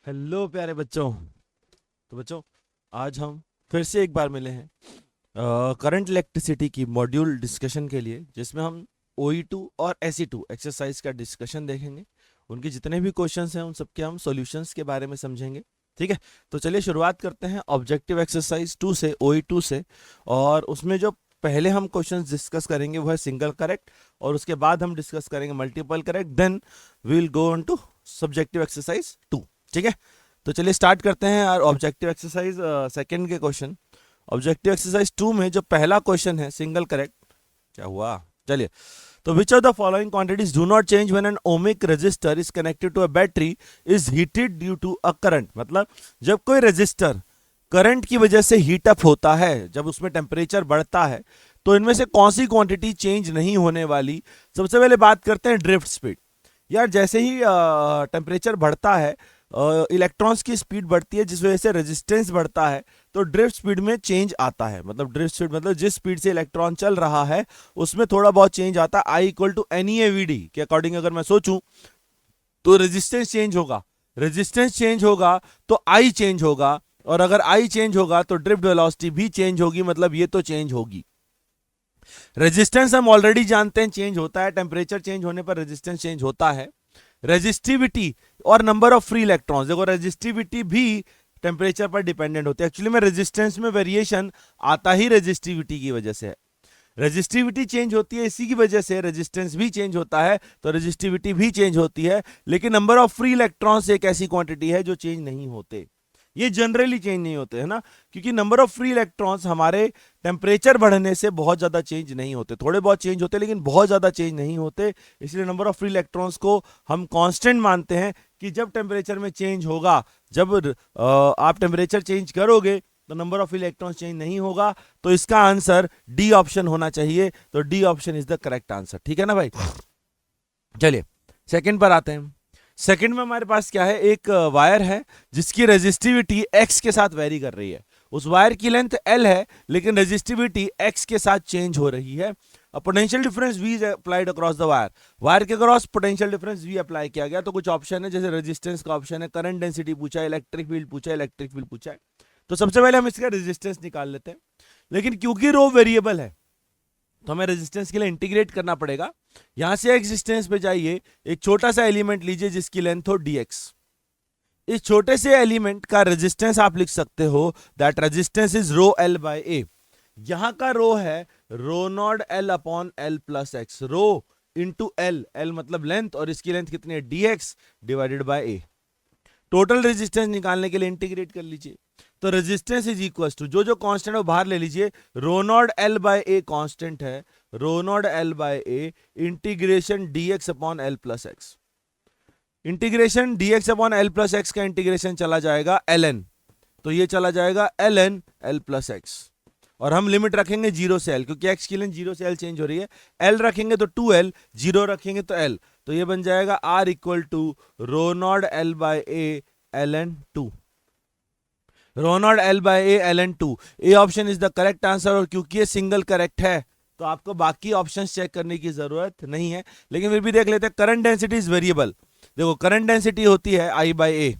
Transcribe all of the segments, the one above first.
Hello प्यारे बच्चों। तो बच्चों, आज हम फिर से एक बार मिले हैं करंट इलेक्ट्रिसिटी की मॉड्यूल डिस्कशन के लिए, जिसमें हम OE2 और SE2 एक्सरसाइज का डिस्कशन देखेंगे। उनके जितने भी क्वेश्चंस हैं उन सबके हम सॉल्यूशंस के बारे में समझेंगे। ठीक है, तो चलिए शुरुआत करते हैं ऑब्जेक्टिव एक्सरसाइज 2 से, OE2 से। और उसमें जो पहले हम क्वेश्चंस डिस्कस करेंगे वो है सिंगल करेक्ट, और उसके बाद हम डिस्कस करेंगे multiple correct, then we will go on to subjective exercise 2। ठीक है, तो चलिए स्टार्ट करते हैं और ऑब्जेक्टिव एक्सरसाइज सेकंड के क्वेश्चन। ऑब्जेक्टिव एक्सरसाइज 2 में जो पहला क्वेश्चन है सिंगल करेक्ट, क्या हुआ, चलिए। तो which of the following quantities do not change when an ohmic resistor is connected to a battery is heated due to a current. मतलब जब कोई रेजिस्टर करंट की वजह से हीट अप होता है, जब उसमें टेम्परेचर बढ़ता है, तो इनमें से कौन सी क्वांटिटी चेंज नहीं होने वाली। सबसे पहले बात करते हैं ड्रिफ्ट स्पीड। यार जैसे ही टेम्परेचर बढ़ता है, इलेक्ट्रॉन्स की स्पीड बढ़ती है, जिस वजह से रेजिस्टेंस बढ़ता है, तो ड्रिफ्ट स्पीड में चेंज आता है। मतलब ड्रिफ्ट स्पीड मतलब जिस स्पीड से इलेक्ट्रॉन चल रहा है उसमें थोड़ा बहुत चेंज आता है। आई इक्वल टू NeAVD के अकॉर्डिंग अगर मैं सोचूं तो रेजिस्टेंस चेंज होगा, रेजिस्टेंस चेंज होगा तो आई चेंज होगा, और अगर आई चेंज होगा तो ड्रिफ्ट वेलोसिटी भी चेंज होगी। मतलब ये तो चेंज होगी। रेजिस्टेंस हम ऑलरेडी जानते हैं चेंज होता है, टेम्परेचर चेंज होने पर रेजिस्टेंस चेंज होता है। रेजिस्टिविटी और नंबर ऑफ फ्री इलेक्ट्रॉन्स, देखो रेजिस्टिविटी भी टेम्परेचर पर डिपेंडेंट होती है। एक्चुअली में रेजिस्टेंस में वेरिएशन आता ही रेजिस्टिविटी की वजह से है। रेजिस्टिविटी चेंज होती है, इसी की वजह से रेजिस्टेंस भी चेंज होता है, तो रेजिस्टिविटी भी चेंज होती है। लेकिन नंबर ऑफ फ्री इलेक्ट्रॉन्स एक ऐसी क्वांटिटी है जो चेंज नहीं होते, ये जनरली चेंज नहीं होते, है ना। क्योंकि नंबर ऑफ फ्री इलेक्ट्रॉन्स हमारे टेम्परेचर बढ़ने से बहुत ज्यादा चेंज नहीं होते, थोड़े बहुत चेंज होते लेकिन बहुत ज्यादा चेंज नहीं होते। इसलिए नंबर ऑफ फ्री इलेक्ट्रॉन्स को हम कांस्टेंट मानते हैं कि जब टेम्परेचर में चेंज होगा, जब आप टेम्परेचर चेंज करोगे तो नंबर ऑफ इलेक्ट्रॉन्स चेंज नहीं होगा। तो इसका आंसर डी ऑप्शन होना चाहिए। तो D option is the correct answer. ठीक है ना भाई। चलिए सेकंड पर आते हैं। सेकंड में हमारे पास क्या है, एक वायर है जिसकी रेजिस्टिविटी x के साथ वेरी कर रही है। उस वायर की लेंथ L है लेकिन रेजिस्टिविटी x के साथ चेंज हो रही है। Potential difference V is applied across the wire. Wire के across potential difference V apply किया गया। तो कुछ ऑप्शन है, जैसे रेजिस्टेंस का ऑप्शन है, करंट डेंसिटी पूछा है, इलेक्ट्रिक फील्ड पूछा है, इलेक्ट्रिक फील्ड पूछा है। तो सबसे पहले हम इसका रेजिस्टेंस निकाल लेते हैं। लेकिन क्योंकि रो वेरिएबल है तो हमें रेजिस्टेंस के लिए इंटीग्रेट करना पड़ेगा। यहां से एक्सिस्टेंस पे जाइए, एक छोटा सा एलिमेंट लीजिए जिसकी लेंथ हो dx। इस छोटे से एलिमेंट का रेजिस्टेंस आप लिख सकते हो that resistance is rho L by A। यहां का रो है rho naught L upon L plus X, rho into L, L मतलब लेंथ, और इसकी लेंथ कितनी है dx divided by A। Total resistance निकालने के लिए इंटीग्रेट कर लीजिए। तो रेजिस्टेंस इज इक्वल टू जो जो कांस्टेंट है वो बाहर ले लीजिए, rho naught L by A constant है, rho naught L by A integration dx upon L plus X. Integration dx upon L plus X का इंटीग्रेशन चला जाएगा ln, तो ये चला जाएगा ln L प्लस एक्स। और हम लिमिट रखेंगे 0 से L, क्योंकि x की लेंथ 0 से L चेंज हो रही है। L रखेंगे तो 2L, 0 रखेंगे तो L, तो ये बन जाएगा R equal to rho naught L by A ln 2। Rho naught L by A ln 2, A option is the correct answer. और क्योंकि ये सिंगल करेक्ट है तो आपको बाकी ऑप्शंस चेक करने की जरूरत नहीं है, लेकिन फिर भी देख लेते हैं। Current density is variable. देखो करंट डेंसिटी होती है I बाय A।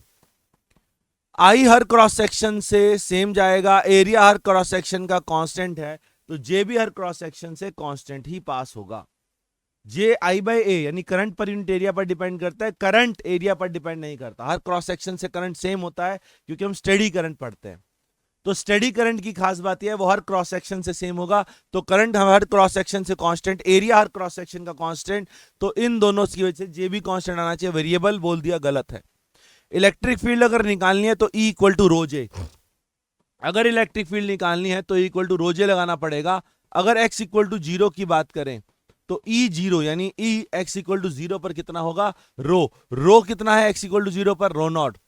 आई हर क्रॉस सेक्शन से सेम जाएगा, एरिया हर क्रॉस सेक्शन का कांस्टेंट है, तो जे भी हर क्रॉस सेक्शन से कांस्टेंट ही पास होगा। जे आई बाय ए यानी करंट पर यूनिट एरिया पर डिपेंड करता है, करंट एरिया पर डिपेंड नहीं करता। हर क्रॉस सेक्शन से करंट सेम होता है क्योंकि हम स्टेडी करंट पढ़ते हैं। तो स्टेडी करंट की खास बात यह है वो हर क्रॉस सेक्शन से सेम होगा। तो करंट हर क्रॉस सेक्शन से कांस्टेंट, एरिया हर क्रॉस सेक्शन का कांस्टेंट, तो इन दोनों की वजह से जे भी कांस्टेंट आना चाहिए। वेरिएबल बोल दिया, गलत है। इलेक्ट्रिक फील्ड अगर निकालनी है तो E इक्वल टू रोजे। अगर इलेक्ट्रिक फील्ड निकालनी है तो E इक्वल टू रोजे लगाना पड़ेगा। अगर x इक्वल टू 0 की बात करें तो E 0 यानी E x इक्वल टू 0 पर कितना होगा, रो कितना है x इक्वल टू 0 पर, रो नॉट।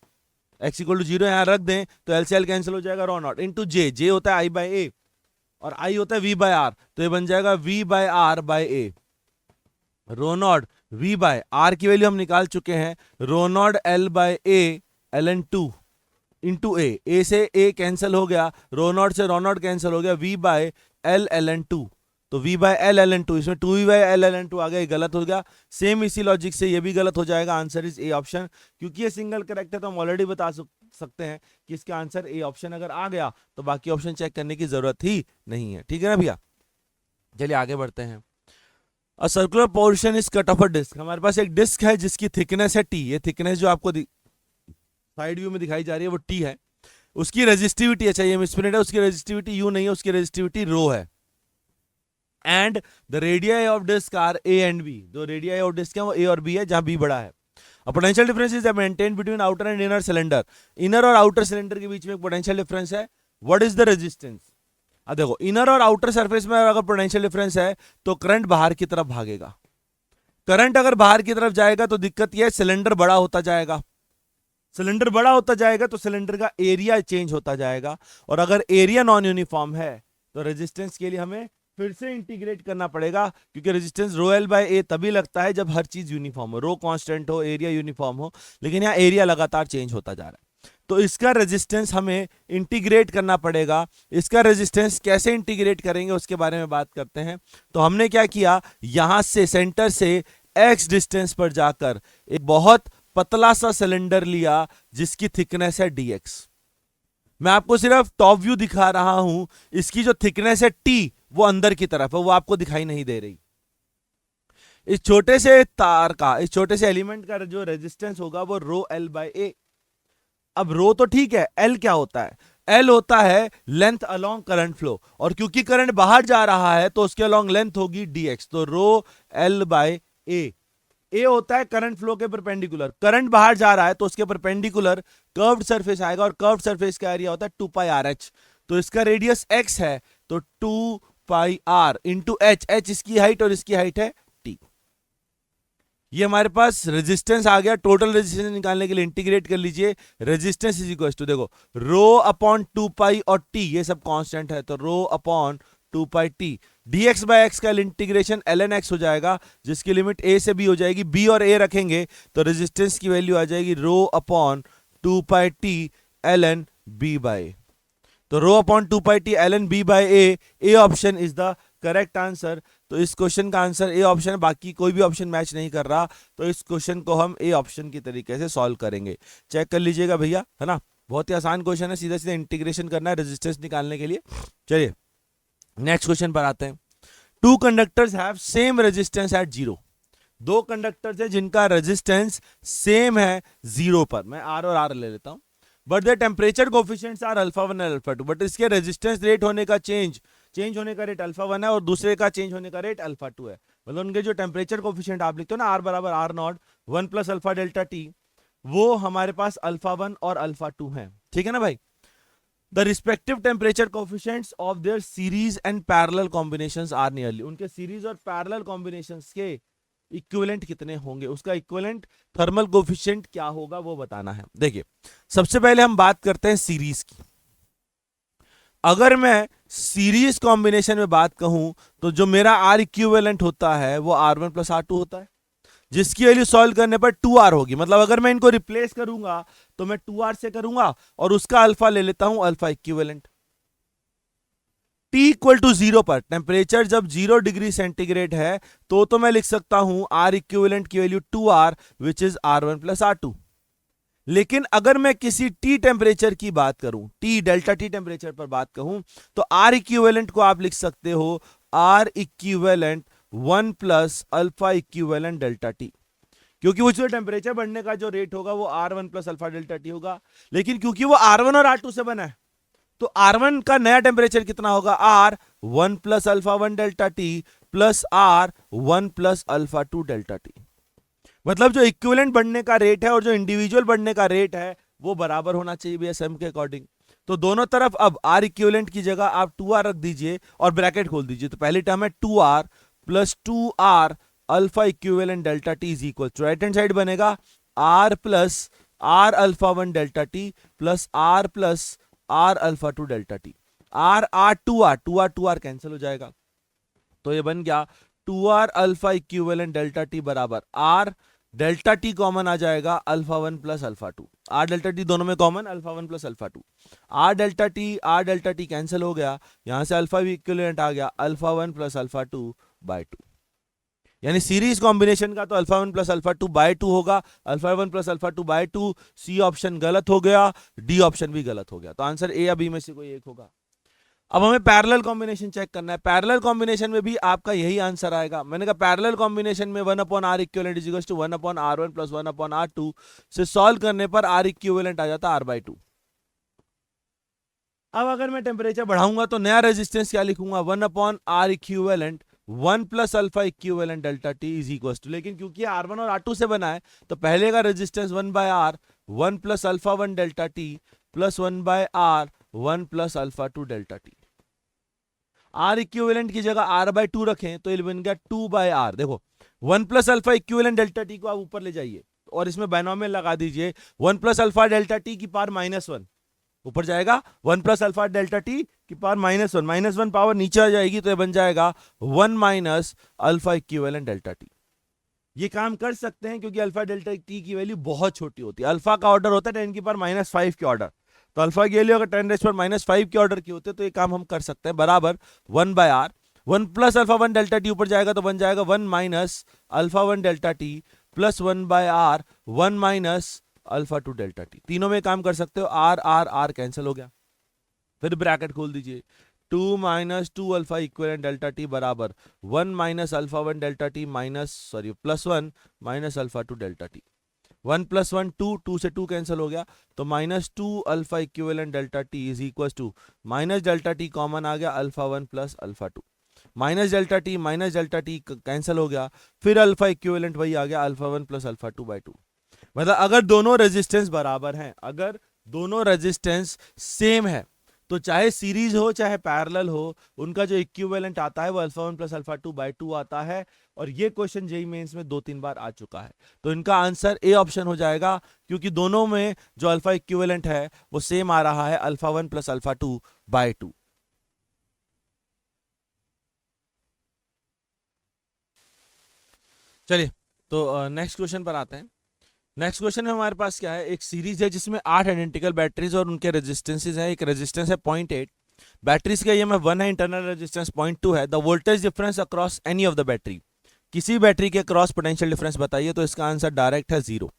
x इक्वल टू 0 यहां रख दें तो LCL कैंसिल हो जाएगा, रो नॉट इंटू जे होता है I बाय A और I होता है V बाय R, तो ये बन जाएगा V by R by A। Rho naught V by R की वैल्यू हम निकाल चुके हैं, rho naught L by A ln 2 into A से A कैंसिल हो गया, रो नॉट से रो नॉट कैंसिल हो गया, V बाय L ln 2। तो v by L L N two, इसमें 2v by L L N two आ गया, ये गलत हो गया। सेम इसी लॉजिक से ये भी गलत हो जाएगा। Answer is A option. क्योंकि ये सिंगल करेक्ट है तो हम ऑलरेडी बता सकते हैं कि इसका आंसर ए ऑप्शन अगर आ गया तो बाकी ऑप्शन चेक करने की जरूरत ही नहीं है। ठीक है ना भैया, चलिए आगे बढ़ते हैं। A circular portion is cut off a disc. हमारे पास एक डिस्क है जिसकी थिकनेस है टी। ये थिकनेस जो आपको साइड व्यू में दिखाई जा रही है वो टी है। उसकी रेजिस्टिविटी, अच्छा ये मिसप्रिंट है, उसकी रेजिस्टिविटी यू नहीं है, उसकी रेजिस्टिविटी रो है। And the radii of disc are A and B. जो रेडियाई ऑफ डिस्क है वो ए और बी है, जहां बी बड़ा है। A potential difference is maintain between outer and inner cylinder. Inner और आउटर सिलेंडर के बीच में एक पोटेंशियल डिफरेंस है। What is the resistance? अब देखो, इनर और आउटर सरफेस में अगर पोटेंशियल डिफरेंस है तो करंट बाहर की तरफ भागेगा। करंट अगर बाहर की तरफ जाएगा तो दिक्कत यह है, सिलेंडर बड़ा होता जाएगा। सिलेंडर बड़ा होता जाएगा तो सिलेंडर का एरिया चेंज होता जाएगा। और अगर एरिया नॉन यूनिफॉर्म है तो रेजिस्टेंस के लिए हमें फिर से इंटीग्रेट करना पड़ेगा, क्योंकि रेजिस्टेंस रो एल बाय ए तभी लगता है जब हर चीज यूनिफॉर्म हो, रो कांस्टेंट हो, एरिया यूनिफॉर्म हो। लेकिन यहाँ एरिया लगातार चेंज होता जा रहा है तो इसका रेजिस्टेंस हमें इंटीग्रेट करना पड़ेगा। इसका रेजिस्टेंस कैसे इंटीग्रेट करेंगे उसके बारे में बात करते हैं। तो हमने क्या किया, यहां से सेंटर से एक्स डिस्टेंस पर जाकर एक बहुत पतला सा सिलेंडर लिया जिसकी थिकनेस है dx। मैं आपको सिर्फ टॉप व्यू दिखा रहा हूं। इसकी जो थिकनेस है t वो अंदर की तरफ है, वो आपको दिखाई नहीं दे रही। इस छोटे से तार का, इस छोटे से एलिमेंट का जो रेजिस्टेंस होगा वो रो एल बाय ए। अब रो तो ठीक है, एल क्या होता है? एल होता है लेंथ अलोंग करंट फ्लो, और क्योंकि करंट बाहर जा रहा है तो उसके अलोंग लेंथ होगी dx। तो रो एल बाय ए होता है करंट फ्लो के परपेंडिकुलर। करंट बाहर जा रहा है तो उसके परपेंडिकुलर कर्व्ड सरफेस आएगा, और कर्व्ड सरफेस का एरिया होता है 2 पाई आर एच। तो इसका रेडियस x है तो 2 पाई आर इंटू एच। एच इसकी हाइट और इसकी हाइट है t। ये हमारे पास रेजिस्टेंस आ गया। टोटल रेजिस्टेंस निकालने के लिए इंटीग्रेट कर लीजिए। रेजिस्टेंस इज इक्वल टू, देखो रो अपॉन 2 पाई और t ये सब कांस्टेंट है, तो rho upon 2 pi t dx bye x का इंटीग्रेशन ln x हो जाएगा, जिसकी लिमिट a से b हो जाएगी। b और a रखेंगे तो रेजिस्टेंस की वैल्यू आ जाएगी rho upon 2 pi t ln b by. तो rho upon 2 pi t ln b by a option is the correct answer. तो इस क्वेश्चन का आंसर ए ऑप्शन है, बाकी कोई भी ऑप्शन मैच नहीं कर रहा, तो इस क्वेश्चन को हम ए ऑप्शन की तरीके से सॉल्व करेंगे। चेक कर लीजिएगा भैया, है ना। बहुत ही आसान क्वेश्चन है, सीधा सीधा इंटीग्रेशन करना है रेजिस्टेंस निकालने के लिए। चलिए नेक्स्ट क्वेश्चन पर आते हैं। Two conductors have same resistance at zero. दो कंडक्टर्स है जिनका रेजिस्टेंस सेम है जीरो पर। मैं आर और आर ले लेता हूं। But the temperature coefficients are alpha 1 और अल्फा 2। बट इसके रेजिस्टेंस रेट होने का चेंज होने का रेट अल्फा 1 है और दूसरे का चेंज होने का रेट अल्फा 2 है। मतलब उनके जो टेम्परेचर कोफिशिएंट आप लिखते हो ना, आर बराबर R naught 1 plus alpha delta T, वो हमारे पास अल्फा 1 और अल्फा 2 है। ठीक है ना भाई। The respective temperature coefficients of their series and parallel combinations are nearly. उनके सीरीज और पैरेलल कॉम्बिनेशंस के इक्विवेलेंट कितने होंगे, उसका इक्विवेलेंट थर्मल कोफिशिएंट क्या होगा वो बताना है। देखिए सबसे पहले हम बात करते हैं सीरीज की। अगर मैं सीरीज कॉम्बिनेशन में बात कहूं तो जो मेरा आर इक्विवेलेंट होता है वो R1 प्लस R2 होता है, जिसकी वैल्यू सॉल्व करने पर 2R होगी। मतलब अगर मैं इनको रिप्लेस करूंगा तो मैं 2R से करूंगा और उसका अल्फा ले लेता हूं alpha equivalent. T equal to 0 पर टेम्परेचर जब 0 डिग्री सेंटीग्रेड है तो मैं लिख सकता हूं R इक्विवेलेंट की value 2R which is R1 plus R2। लेकिन अगर मैं किसी T टेम्परेचर की बात करूं, T डेल्टा T टेम्परेचर पर बात कहूं, तो R इक्विवेलेंट को आप लिख सकते हो R equivalent 1 plus alpha equivalent delta T। क्योंकि वो जो टेम्परेचर बढ़ने का जो रेट होगा वो R1 plus alpha delta T होगा। लेकिन क्योंकि वो R1 और R2 से बना है तो R1 का नया टेम्परेचर कितना होगा, R1 plus alpha 1 delta T plus R1 plus alpha 2 delta T। मतलब जो इक्विवेलेंट बढ़ने का रेट है और जो इंडिविजुअल बढ़ने का रेट है वो बराबर होना चाहिए भैया सम के अकॉर्डिंग। तो दोनों तरफ अब R इक्विवेलेंट की जगह आप 2R रख दीजिए और ब्रैकेट खोल दीजिए। तो पहली टर्म है 2R plus 2R alpha equivalent delta T is equal to right hand side बनेगा R plus R alpha 1 delta T plus R plus R alpha 2 delta T। R 2R cancel हो जाएगा तो ये बन गया 2R alpha equivalent delta T बराबर R delta T common आ जाएगा alpha one plus alpha two, R delta T दोनों में common, alpha one plus alpha two. R delta T cancel हो गया, यहां से अल्फा भी इक्विवेलेंट आ गया, alpha one plus alpha two by two. यानी सीरीज कॉम्बिनेशन का तो alpha one plus alpha two by two होगा, alpha one plus alpha two by two. C option गलत हो गया, डी ऑप्शन भी गलत हो गया, तो आंसर ए या बी में से कोई एक होगा। अब हमें पैरेलल कॉम्बिनेशन चेक करना है। पैरेलल कॉम्बिनेशन में भी आपका यही आंसर आएगा। मैंने कहा पैरेलल कॉम्बिनेशन में 1/r equivalent is equal to 1/r1 plus 1/r2 से सॉल्व करने पर r इक्विवेलेंट आ जाता है r/2। अब अगर मैं टेम्परेचर बढ़ाऊंगा तो नया रेजिस्टेंस क्या लिखूंगा, 1/r equivalent 1 plus alpha equivalent delta T is equal to, लेकिन क्योंकि R1 और R2 से बना है तो पहले का resistance 1/r 1 plus alpha 1 delta T plus 1/r 1 plus alpha 2 delta T. R equivalent की जगह r/2 रखें तो ये बन गया 2/r। देखो 1 plus alpha equivalent delta T को आप ऊपर ले जाइए और इसमें बाइनोमियल लगा दीजिए, 1 प्लस अल्फा डेल्टा टी की पावर -1 ऊपर जाएगा, 1 प्लस अल्फा डेल्टा टी की पावर -1 पावर नीचे आ जाएगी तो ये बन जाएगा 1 minus alpha equivalent delta T. ये काम कर सकते हैं क्योंकि अल्फा डेल्टा टी की वैल्यू बहुत छोटी होती है। अल्फा का ऑर्डर होता है 10 की पावर -5 के ऑर्डर, तो अल्फा की वैल्यू अगर 10⁻⁵ के ऑर्डर की होते तो ये काम हम कर सकते हैं। बराबर 1/r 1 plus alpha 1 delta T ऊपर जाएगा तो बन जाएगा 1 minus alpha 1 delta T plus 1/r 1 minus alpha 2 delta T. तीनों में काम कर सकते हो, आर आर आर कैंसिल हो गया, फिर ब्रैकेट खोल दीजिए, 2 minus 2 alpha equivalent delta T बराबर 1 minus alpha 1 delta T plus 1 minus alpha 2 delta T. 1 plus 1 2, 2 से 2 कैंसिल हो गया तो -2 alpha equivalent delta T is equal to minus delta T common आ गया, alpha 1 plus alpha 2। Minus delta T cancel हो गया, फिर अल्फा इक्विवेलेंट वही आ गया, अल्फा 1 प्लस अल्फा 2/2। मतलब अगर दोनों रेजिस्टेंस बराबर हैं, अगर दोनों रेजिस्टेंस सेम है तो चाहे सीरीज हो चाहे पैरेलल हो, उनका जो इक्विवेलेंट आता है वो अल्फा 1 प्लस अल्फा 2/2 आता है। और ये क्वेश्चन जेईई मेंस में 2-3 बार आ चुका है, तो इनका आंसर ए ऑप्शन हो जाएगा, क्योंकि दोनों में जो अल्फा इक्विवेलेंट है वो सेम आ रहा है, अल्फा 1 प्लस अल्फा 2/2। चलिए तो नेक्स्ट क्वेश्चन पर आते हैं। नेक्स्ट क्वेश्चन में हमारे पास क्या है, एक सीरीज है जिसमें 8 आइडेंटिकल बैटरीज और उनके रेजिस्टेंसेस हैं। एक रेजिस्टेंस है 0.8, बैटरीज का ईएमएफ 1 है, इंटरनल रेजिस्टेंस 0.2 है। The voltage difference across any of the battery, किसी बैटरी के क्रॉस पोटेंशियल डिफरेंस बताइए, तो इसका आंसर डायरेक्ट है 0।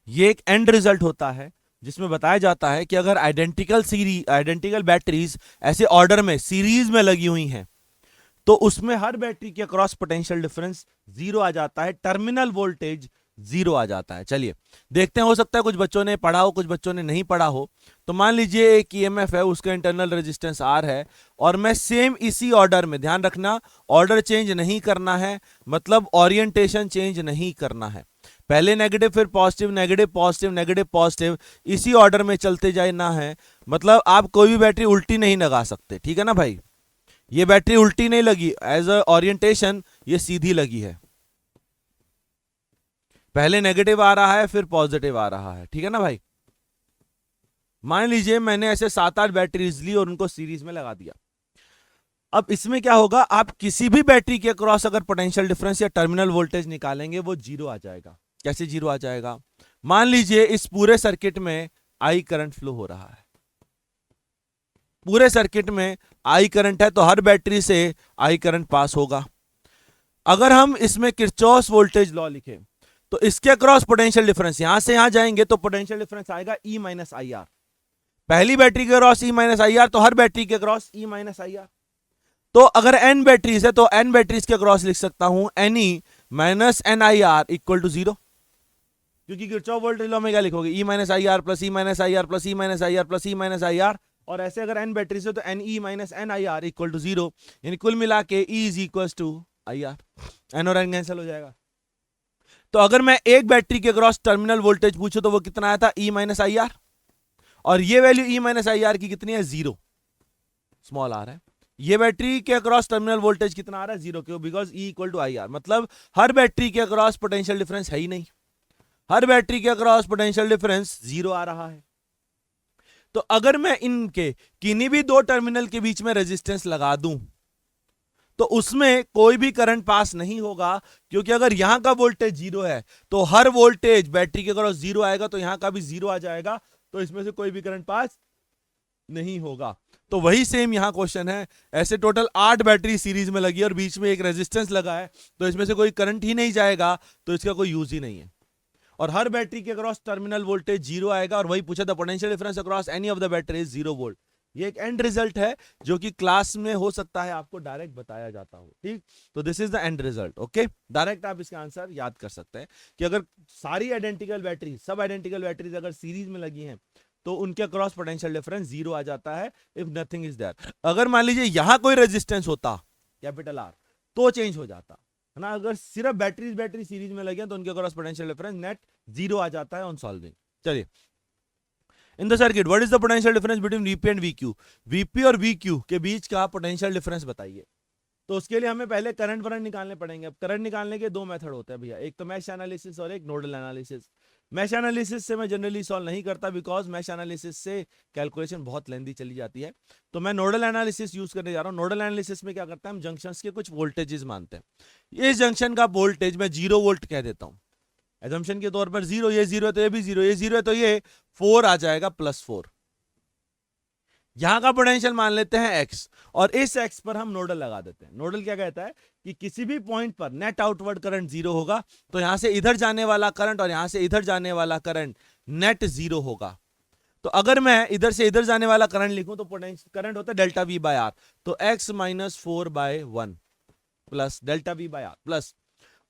ये एक एंड रिजल्ट होता है जिसमें बताया जाता है कि अगर आइडेंटिकल बैटरीज ऐसे ऑर्डर में सीरीज में लगी हुई हैं तो उसमें हर बैटरी के क्रॉस पोटेंशियल डिफरेंस 0 आ जाता है, टर्मिनल वोल्टेज 0 आ जाता है। चलिए देखते हैं, हो सकता है कुछ बच्चों ने पढ़ा हो कुछ बच्चों ने नहीं पढ़ा हो। तो मान लीजिए एक ईएमएफ है, उसका इंटरनल रेजिस्टेंस R है, और मैं सेम इसी ऑर्डर में, ध्यान रखना ऑर्डर चेंज नहीं करना है, मतलब ओरिएंटेशन चेंज नहीं करना है, पहले नेगेटिव फिर positive negative positive negative positive, इसी ऑर्डर में चलते जाना है। मतलब आप कोई भी बैटरी उल्टी नहीं लगा सकते, ठीक है ना भाई, ये बैटरी उल्टी नहीं लगी, एज अ ओरिएंटेशन ये सीधी लगी है, पहले नेगेटिव आ रहा है फिर पॉजिटिव आ रहा है, ठीक है ना भाई। मान लीजिए मैंने ऐसे 7-8 बैटरीज ली और उनको सीरीज में लगा दिया। अब इसमें क्या होगा, आप किसी भी बैटरी के क्रॉस अगर पोटेंशियल डिफरेंस या टर्मिनल वोल्टेज निकालेंगे वो 0 आ जाएगा। कैसे 0 आ जाएगा, मान लीजिए इस पूरे सर्किट में आई करंट फ्लो हो रहा है, पूरे सर्किट में आई करंट है तो हर बैटरी से आई करंट पास होगा। अगर हम इसमें किरचॉफ वोल्टेज लॉ लिखें तो इसके क्रॉस पोटेंशियल डिफरेंस, यहां से यहां जाएंगे तो पोटेंशियल डिफरेंस आएगा E माइनस आई आर। पहली बैटरी के cross E minus I are तो हर बैटरी के cross E minus I are. तो अगर n बैटरीज है तो n बैटरीज के क्रॉस लिख सकता हूं NE minus NIR equal to 0, क्योंकि किरचॉफ वोल्टेज लॉ में क्या लिखोगे, E minus I R plus E minus I R plus E minus I R plus E minus I R, और ऐसे अगर n बैटरीज है तो NE minus NIR equal to 0, यानी कुल मिला के E is equal to I R, n और n कैंसिल हो जाएगा। तो अगर मैं एक बैटरी के क्रॉस टर्मिनल वोल्टेज पूछूं तो वो कितना आया था, E माइनस आई आर, और ये value E minus I are की कितनी है, 0, स्मॉल आर है। ये बैटरी के अक्रॉस टर्मिनल वोल्टेज कितना आ रहा है, 0, क्यों, because E equal to I R, मतलब हर बैटरी के अक्रॉस पोटेंशियल डिफरेंस है ही नहीं, हर बैटरी के अक्रॉस पोटेंशियल डिफरेंस 0 आ रहा है। तो अगर मैं इनके किन्हीं भी दो टर्मिनल के बीच में रेजिस्टेंस लगा दूं तो उसमें कोई भी करंट पास नहीं होगा, क्योंकि अगर यहां का वोल्टेज जीरो है तो हर वोल्टेज बैटरी के अक्रॉस जीरो आएगा, तो यहां का भी जीरो आ जाएगा, तो इसमें से कोई भी करंट पास नहीं होगा। तो वही सेम यहां क्वेश्चन है। ऐसे टोटल 8 बैटरी सीरीज में लगी है और बीच में एक रेजिस्टेंस लगा है, तो इसमें से कोई करंट ही नहीं जाएगा, तो इसका कोई यूज ही नहीं है। और हर बैटरी के अक्रॉस टर्मिनल वोल्टेज जीरो आएगा, और वही पूछा था potential difference across any of the battery is 0 volt. ये एक एंड रिजल्ट है जो कि क्लास में हो सकता है आपको डायरेक्ट बताया जाता हो, ठीक। तो this is the end result, okay. Direct आप इसका आंसर याद कर सकते हैं कि अगर सारी आइडेंटिकल बैटरी, सब आइडेंटिकल बैटरीज अगर सीरीज में लगी हैं तो उनके अक्रॉस पोटेंशियल डिफरेंस जीरो आ जाता है इफ नथिंग इज देयर। अगर मान लीजिए यहां कोई रेजिस्टेंस होता कैपिटल आर तो चेंज हो जाता है ना। अगर सिर्फ बैटरी सीरीज में लगे तो उनके across potential difference net zero आ जाता है ऑन सॉल्विंग। चलिए, in the circuit what is the potential difference between VP and VQ. VP और वीक्यू के बीच का पोटेंशियल डिफरेंस बताइए। तो उसके लिए हमें पहले करंट निकालने पड़ेंगे। अब करंट निकालने के दो मेथड होते हैं भैया, एक तो मैश एनालिसिस और एक नोडल एनालिसिस। मैश एनालिसिस से मैं जनरली सॉल्व नहीं करता, बिकॉज मैश एनालिसिस से कैलकुलेशन बहुत लेंदी चली जाती है। तो मैं नोडल एनालिसिस यूज करने जा रहा हूँ। नोडल एनालिसिस में क्या करता है, हम जंक्शंस के कुछ वोल्टेजेस मानते हैं। इस जंक्शन का वोल्टेज मैं 0 वोल्ट कह देता हूँ, एजम्पशन के तौर पर 0, ये 0 है तो ये भी 0, ये 0 है तो ये 4 आ जाएगा +4। यहां का पोटेंशियल मान लेते हैं x, और इस x पर हम नोडल लगा देते हैं। नोडल क्या कहता है कि किसी भी पॉइंट पर नेट आउटवर्ड करंट 0 होगा, तो यहां से इधर जाने वाला करंट और यहां से इधर जाने वाला करंट नेट 0 होगा। तो अगर मैं इधर से इधर जाने वाला करंट लिखूं तो पोटेंशियल करंट होता है डेल्टा V बाय आर, तो x - 4/1 plus delta V by R plus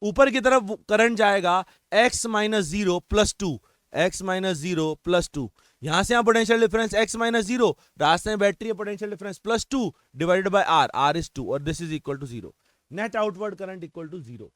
ऊपर की तरफ करंट जाएगा x - 0 + 2, x - 0 + 2। यहां से यहां पोटेंशियल डिफरेंस x - 0, रास्ते में battery potential difference +2 divided by r, r is 2 और this is equal to 0। Net outward current equal to 0।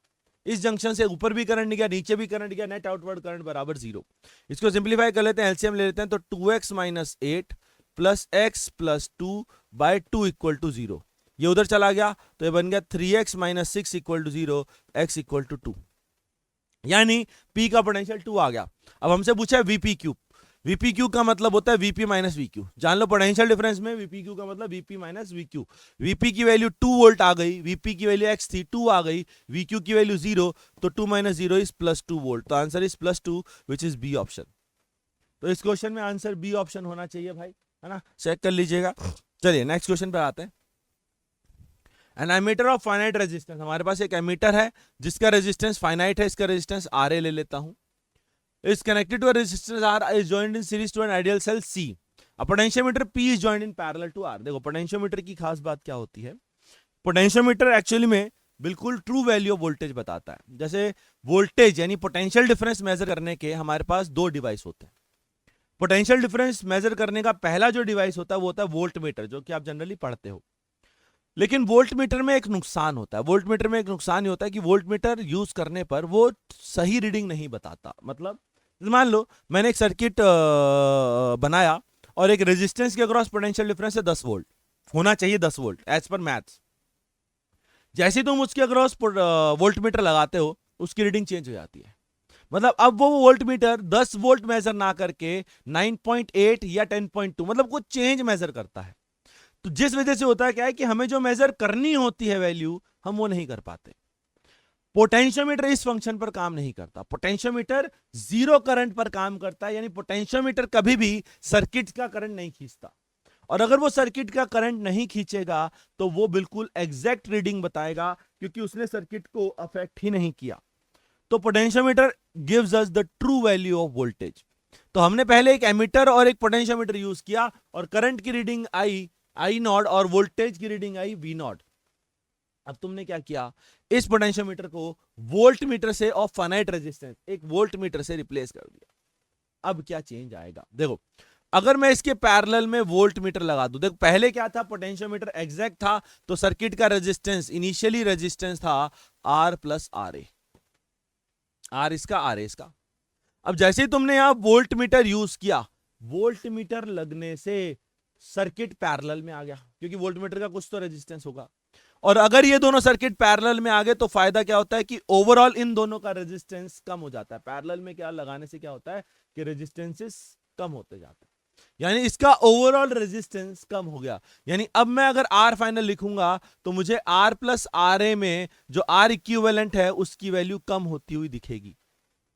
इस जंक्शन से ऊपर भी करंट गया, नीचे भी करंट गया, नेट आउटवर्ड करंट बराबर 0। इसको सिंप्लीफाई कर लेते हैं, एलसीएम ले लेते हैं, तो 2x - 8 + x + 2/2 इक्वल टू 0। ये उधर चला गया तो ये बन गया 3x - 6 equal to 0, x equal to 2, यानी P का पोटेंशियल 2 आ गया। अब हमसे पूछा है VP क्यूब। VP क्यूब का मतलब होता है VP - VQ। जान लो पोटेंशियल डिफरेंस में VP क्यूब का मतलब VP - VQ। VP की वैल्यू 2 वोल्ट आ गई, VP की वैल्यू x थी 2 आ गई, VQ की वैल्यू 0, तो 2 - 0 इज +2 वोल्ट। तो answer is +2 which is B option. तो इस क्वेश्चन में आंसर बी ऑप्शन होना चाहिए भाई, है ना, चेक कर लीजिएगा। चलिए नेक्स्ट क्वेश्चन पे आते हैं। An ammeter of finite resistance, हमारे पास एक एमीटर है जिसका रेजिस्टेंस फाइनाइट है, इसका रेजिस्टेंस RA ले लेता हूं। is connected to a resistance R, is joined in series to an ideal cell C. A potentiometer P is joined in parallel to R. देखो पोटेंशियोमीटर की खास बात क्या होती है, पोटेंशियोमीटर एक्चुअली में बिल्कुल ट्रू वैल्यू ऑफ वोल्टेज बताता है। जैसे वोल्टेज यानी पोटेंशियल डिफरेंस मेजर करने के हमारे पास दो डिवाइस होते हैं। पोटेंशियल डिफरेंस मेजर करने का पहला जो डिवाइस होता है वो होता है वोल्टमीटर, जो कि आप जनरली पढ़ते हो। लेकिन वोल्टमीटर में एक नुकसान होता है, वोल्टमीटर में एक नुकसान ये होता है कि वोल्टमीटर यूज करने पर वो सही रीडिंग नहीं बताता। मतलब मान लो मैंने एक सर्किट बनाया और एक रेजिस्टेंस के अक्रॉस पोटेंशियल डिफरेंस है 10 वोल्ट, होना चाहिए 10 वोल्ट एज पर मैथ्स। जैसे तुम उसके अक्रॉस वोल्टमीटर लगाते हो उसकी रीडिंग चेंज हो जाती है। मतलब अब वो वोल्टमीटर 10 वोल्ट मेजर ना करके 9.8 या 10.2 मतलब कुछ चेंज मेजर करता है। तो जिस वजह से होता है क्या है कि हमें जो मेजर करनी होती है वैल्यू हम वो नहीं कर पाते। पोटेंशियोमीटर इस फंक्शन पर काम नहीं करता, पोटेंशियोमीटर जीरो करंट पर काम करता है, यानी पोटेंशियोमीटर कभी भी सर्किट का करंट नहीं खींचता। और अगर वो सर्किट का करंट नहीं खींचेगा तो वो बिल्कुल एग्जैक्ट रीडिंग बताएगा, क्योंकि उसने सर्किट को अफेक्ट ही नहीं किया। तो potentiometer gives us the true value of voltage. तो हमने पहले एक एमीटर और एक पोटेंशियोमीटर यूज किया और करंट की रीडिंग आई नॉट और वोल्टेज की रीडिंग आई V नॉट। अब तुमने क्या किया, इस पोटेंशियोमीटर को वोल्ट मीटर से ऑफ फाइनाइट रेजिस्टेंस एक वोल्ट मीटर से रिप्लेस कर दिया। अब क्या चेंज आएगा, देखो अगर मैं इसके पैरेलल में वोल्ट मीटर लगा दूं, देखो पहले क्या था, पोटेंशियोमीटर एग्जैक्ट था तो सर्किट का रेजिस्टेंस इनिशियली रेजिस्टेंस था R + RA, R इसका RA इसका। अब जैसे ही तुमने यहां वोल्ट मीटर यूज किया, वोल्ट मीटर लगने से सर्किट पैरेलल में आ गया, क्योंकि वोल्ट मीटर का कुछ तो रेजिस्टेंस होगा। और अगर ये दोनों सर्किट पैरेलल में आ गए तो फायदा क्या होता है कि ओवरऑल इन दोनों का रेजिस्टेंस कम हो जाता है। पैरेलल में क्या लगाने से क्या होता है कि रेजिस्टेंसेस कम होते जाते हैं। यानी इसका ओवरऑल रेजिस्टेंस कम हो गया। यानी अब मैं अगर आर फाइनल लिखूंगा तो मुझे आर प्लस आर ए में जो आर इक्विवेलेंट है उसकी वैल्यू कम होती हुई दिखेगी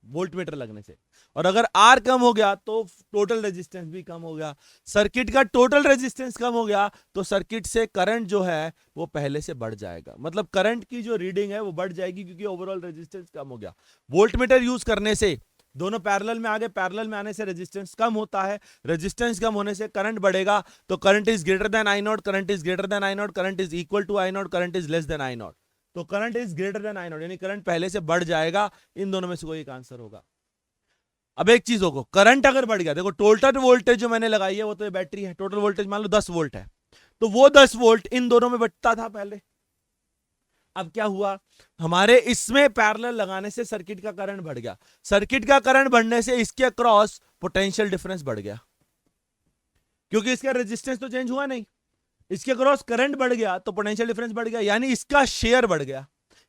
वोल्टमीटर लगने से। और अगर आर कम हो गया तो टोटल रेजिस्टेंस भी कम हो गया। सर्किट का टोटल रेजिस्टेंस कम हो गया तो सर्किट से करंट जो है वो पहले से बढ़ जाएगा, मतलब करंट की जो रीडिंग है वो बढ़ जाएगी क्योंकि ओवरऑल रेजिस्टेंस कम हो गया। वोल्टमीटर यूज करने से दोनों पैरेलल में आ गए, पैरेलल में आने से रेजिस्टेंस कम होता है, रेजिस्टेंस कम होने से करंट बढ़ेगा। तो current is greater than I naught, current is greater than I naught, current is equal to I naught, current is less than I naught. तो current is greater than I naught यानी current पहले से बढ़ जाएगा। इन दोनों में से कोई एक आंसर होगा। अब एक चीज होगा, करंट अगर बढ़ गया, देखो टोटल वोल्टेज जो मैंने लगाई है वो तो ये बैटरी है, टोटल वोल्टेज मान लो 10 वोल्ट है, तो वो 10 वोल्ट इन दोनों में बटता था पहले। अब क्या हुआ, हमारे इसमें पैरेलल लगाने से सर्किट का करंट बढ़ गया, सर्किट का करंट बढ़ने से इसके क्रॉस पोटेंशियल डिफरेंस बढ़ गया, क्योंकि इसका रेजिस्टेंस तो चेंज हुआ नहीं, इसके क्रॉस करंट बढ़ गया तो पोटेंशियल डिफरेंस बढ़ गया, यानी इसका शेयर बढ़ गया।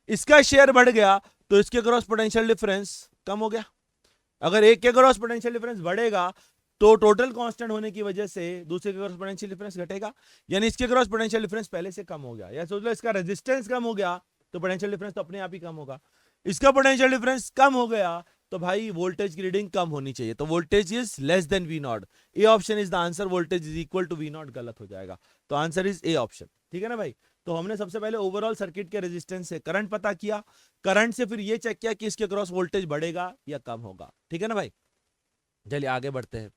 इसका शेयर बढ़ गया तो इसके क्रॉस पोटेंशियल डिफरेंस कम हो गया। अगर एक के क्रॉस पोटेंशियल डिफरेंस बढ़ेगा तो टोटल कांस्टेंट होने की वजह से दूसरे के क्रॉस पोटेंशियल डिफरेंस घटेगा, यानी इसके क्रॉस पोटेंशियल डिफरेंस पहले से कम हो गया। या सोच लो इसका रेजिस्टेंस कम हो गया तो पोटेंशियल डिफरेंस तो अपने आप ही कम होगा। इसका पोटेंशियल डिफरेंस कम हो गया तो भाई वोल्टेज की रीडिंग कम होनी चाहिए, तो voltage is less than V naught. A option is the answer, voltage is equal to V naught गलत हो जाएगा, तो आंसर इज ए ऑप्शन। ठीक है ना भाई। तो हमने सबसे पहले ओवरऑल सर्किट के रेजिस्टेंस से करंट पता किया, करंट से फिर ये चेक किया कि इसके क्रॉस वोल्टेज बढ़ेगा या कम होगा। ठीक है ना भाई, चलिए आगे बढ़ते हैं।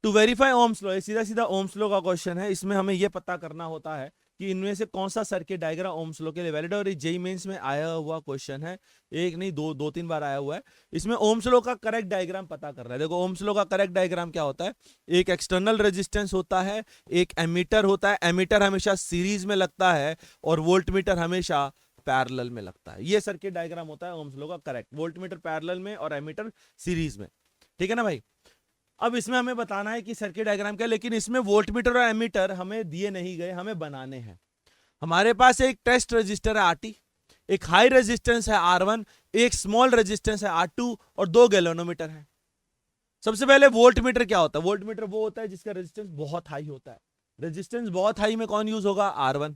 टू वेरीफाई ओम्स लॉ, सीधा सीधा ओम्स लॉ का क्वेश्चन है। इसमें हमें यह पता करना होता है कि इनमें से कौन सा सर्किट डायग्राम ओम्स लॉ के लिए वैलिड है, और ये जेईई मेंस में आया हुआ क्वेश्चन है, एक नहीं दो तीन बार आया हुआ है। इसमें ओम्स लॉ का करेक्ट डायग्राम पता करना है। देखो ओम्स लॉ का करेक्ट डायग्राम क्या होता है, एक एक्सटर्नल रेजिस्टेंस होता है, एक एमीटर होता है, एमीटर हमेशा सीरीज में लगता है और वोल्टमीटर हमेशा पैरेलल में लगता है। ये सर्किट डायग्राम होता है ओम्स लॉ का करेक्ट, वोल्टमीटर पैरेलल में और एमीटर सीरीज में। ठीक है ना भाई। अब इसमें हमें बताना है कि सर्किट डायग्राम क्या है, लेकिन इसमें वोल्टमीटर और एमीटर हमें दिए नहीं गए, हमें बनाने हैं। हमारे पास एक टेस्ट रजिस्टर है आरटी, एक हाई रेजिस्टेंस है R1, एक स्मॉल रेजिस्टेंस है R2 और दो गैल्वेनोमीटर है। सबसे पहले वोल्टमीटर क्या होता है, वोल्टमीटर वो होता है जिसका रेजिस्टेंस बहुत हाई होता है। रेजिस्टेंस बहुत हाई में कौन यूज होगा, R1,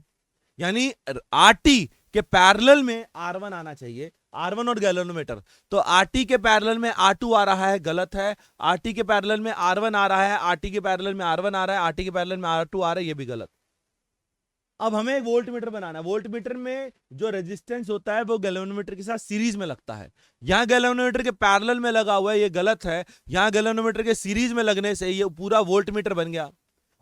यानी आरटी के पैरेलल में R1 आना चाहिए, R1 और गैल्वेनोमीटर। तो आरटी के पैरेलल में R2 आ रहा है, गलत है। आरटी के पैरेलल में R1 आ रहा है, आरटी के पैरेलल में R1 आ रहा है, आरटी के पैरेलल में R2 आ रहा है, ये भी गलत। अब हमें वोल्टमीटर बनाना है। वोल्टमीटर में जो रेजिस्टेंस होता है वो गैल्वेनोमीटर के साथ सीरीज में लगता है। यहां गैल्वेनोमीटर के पैरेलल में लगा हुआ है, ये गलत है। यहां गैल्वेनोमीटर के सीरीज में लगने से ये पूरा वोल्टमीटर बन गया,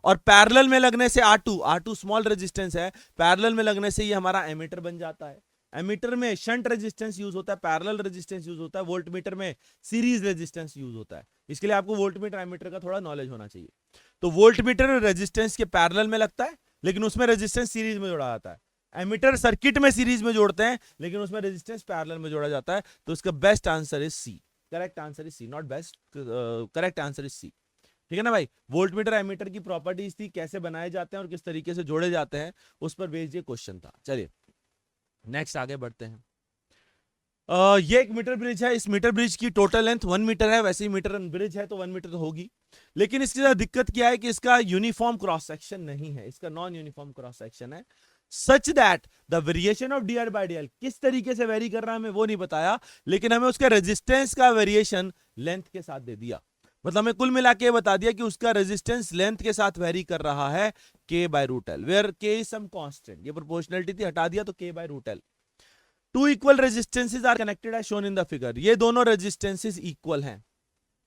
और पैरेलल में लगने से R2 स्मॉल रेजिस्टेंस है, पैरेलल में लगने से ये हमारा एमीटर बन जाता है। एमीटर में शंट रेजिस्टेंस यूज होता है, पैरेलल रेजिस्टेंस यूज होता है, वोल्टमीटर में सीरीज रेजिस्टेंस यूज होता है। इसके लिए आपको वोल्टमीटर एमीटर का थोड़ा नॉलेज होना चाहिए। तो वोल्टमीटर रेजिस्टेंस के पैरेलल में लगता है, लेकिन उसमें रेजिस्टेंस सीरीज में जोड़ा जाता है। एमीटर सर्किट में सीरीज में जोड़ते हैं, लेकिन उसमें रेजिस्टेंस पैरेलल में जोड़ा जाता है। तो इसका best answer is C, correct answer is C, not best, correct answer is C. ठीक है ना भाई। वोल्टमीटर एमीटर की प्रॉपर्टीज थी, कैसे बनाए जाते हैं और किस तरीके से जोड़े जाते हैं, उस पर बेस्ड ये क्वेश्चन था। चलिए नेक्स्ट आगे बढ़ते हैं। ये एक मीटर ब्रिज है, इस मीटर ब्रिज की टोटल लेंथ 1 मीटर है, वैसे ही मीटर ब्रिज है तो 1 मीटर तो होगी, लेकिन इसके साथ दिक्कत क्या है कि इसका यूनिफॉर्म क्रॉस सेक्शन नहीं है, इसका नॉन यूनिफॉर्म क्रॉस सेक्शन है, such that the variation of dr by dl किस तरीके से वेरी कर रहा है हमें वो नहीं बताया, लेकिन हमें उसके रेजिस्टेंस का वेरिएशन लेंथ के साथ दे दिया। मतलब हमें कुल मिला के बता दिया कि उसका रेजिस्टेंस लेंथ के साथ वेरी कर रहा है k/√L, where k is some constant. ये प्रोपोर्शनलिटी थी, हटा दिया तो k/√L। Two equal resistances are connected as shown in the figure, ये दोनों रेजिस्टेंसेस इक्वल हैं।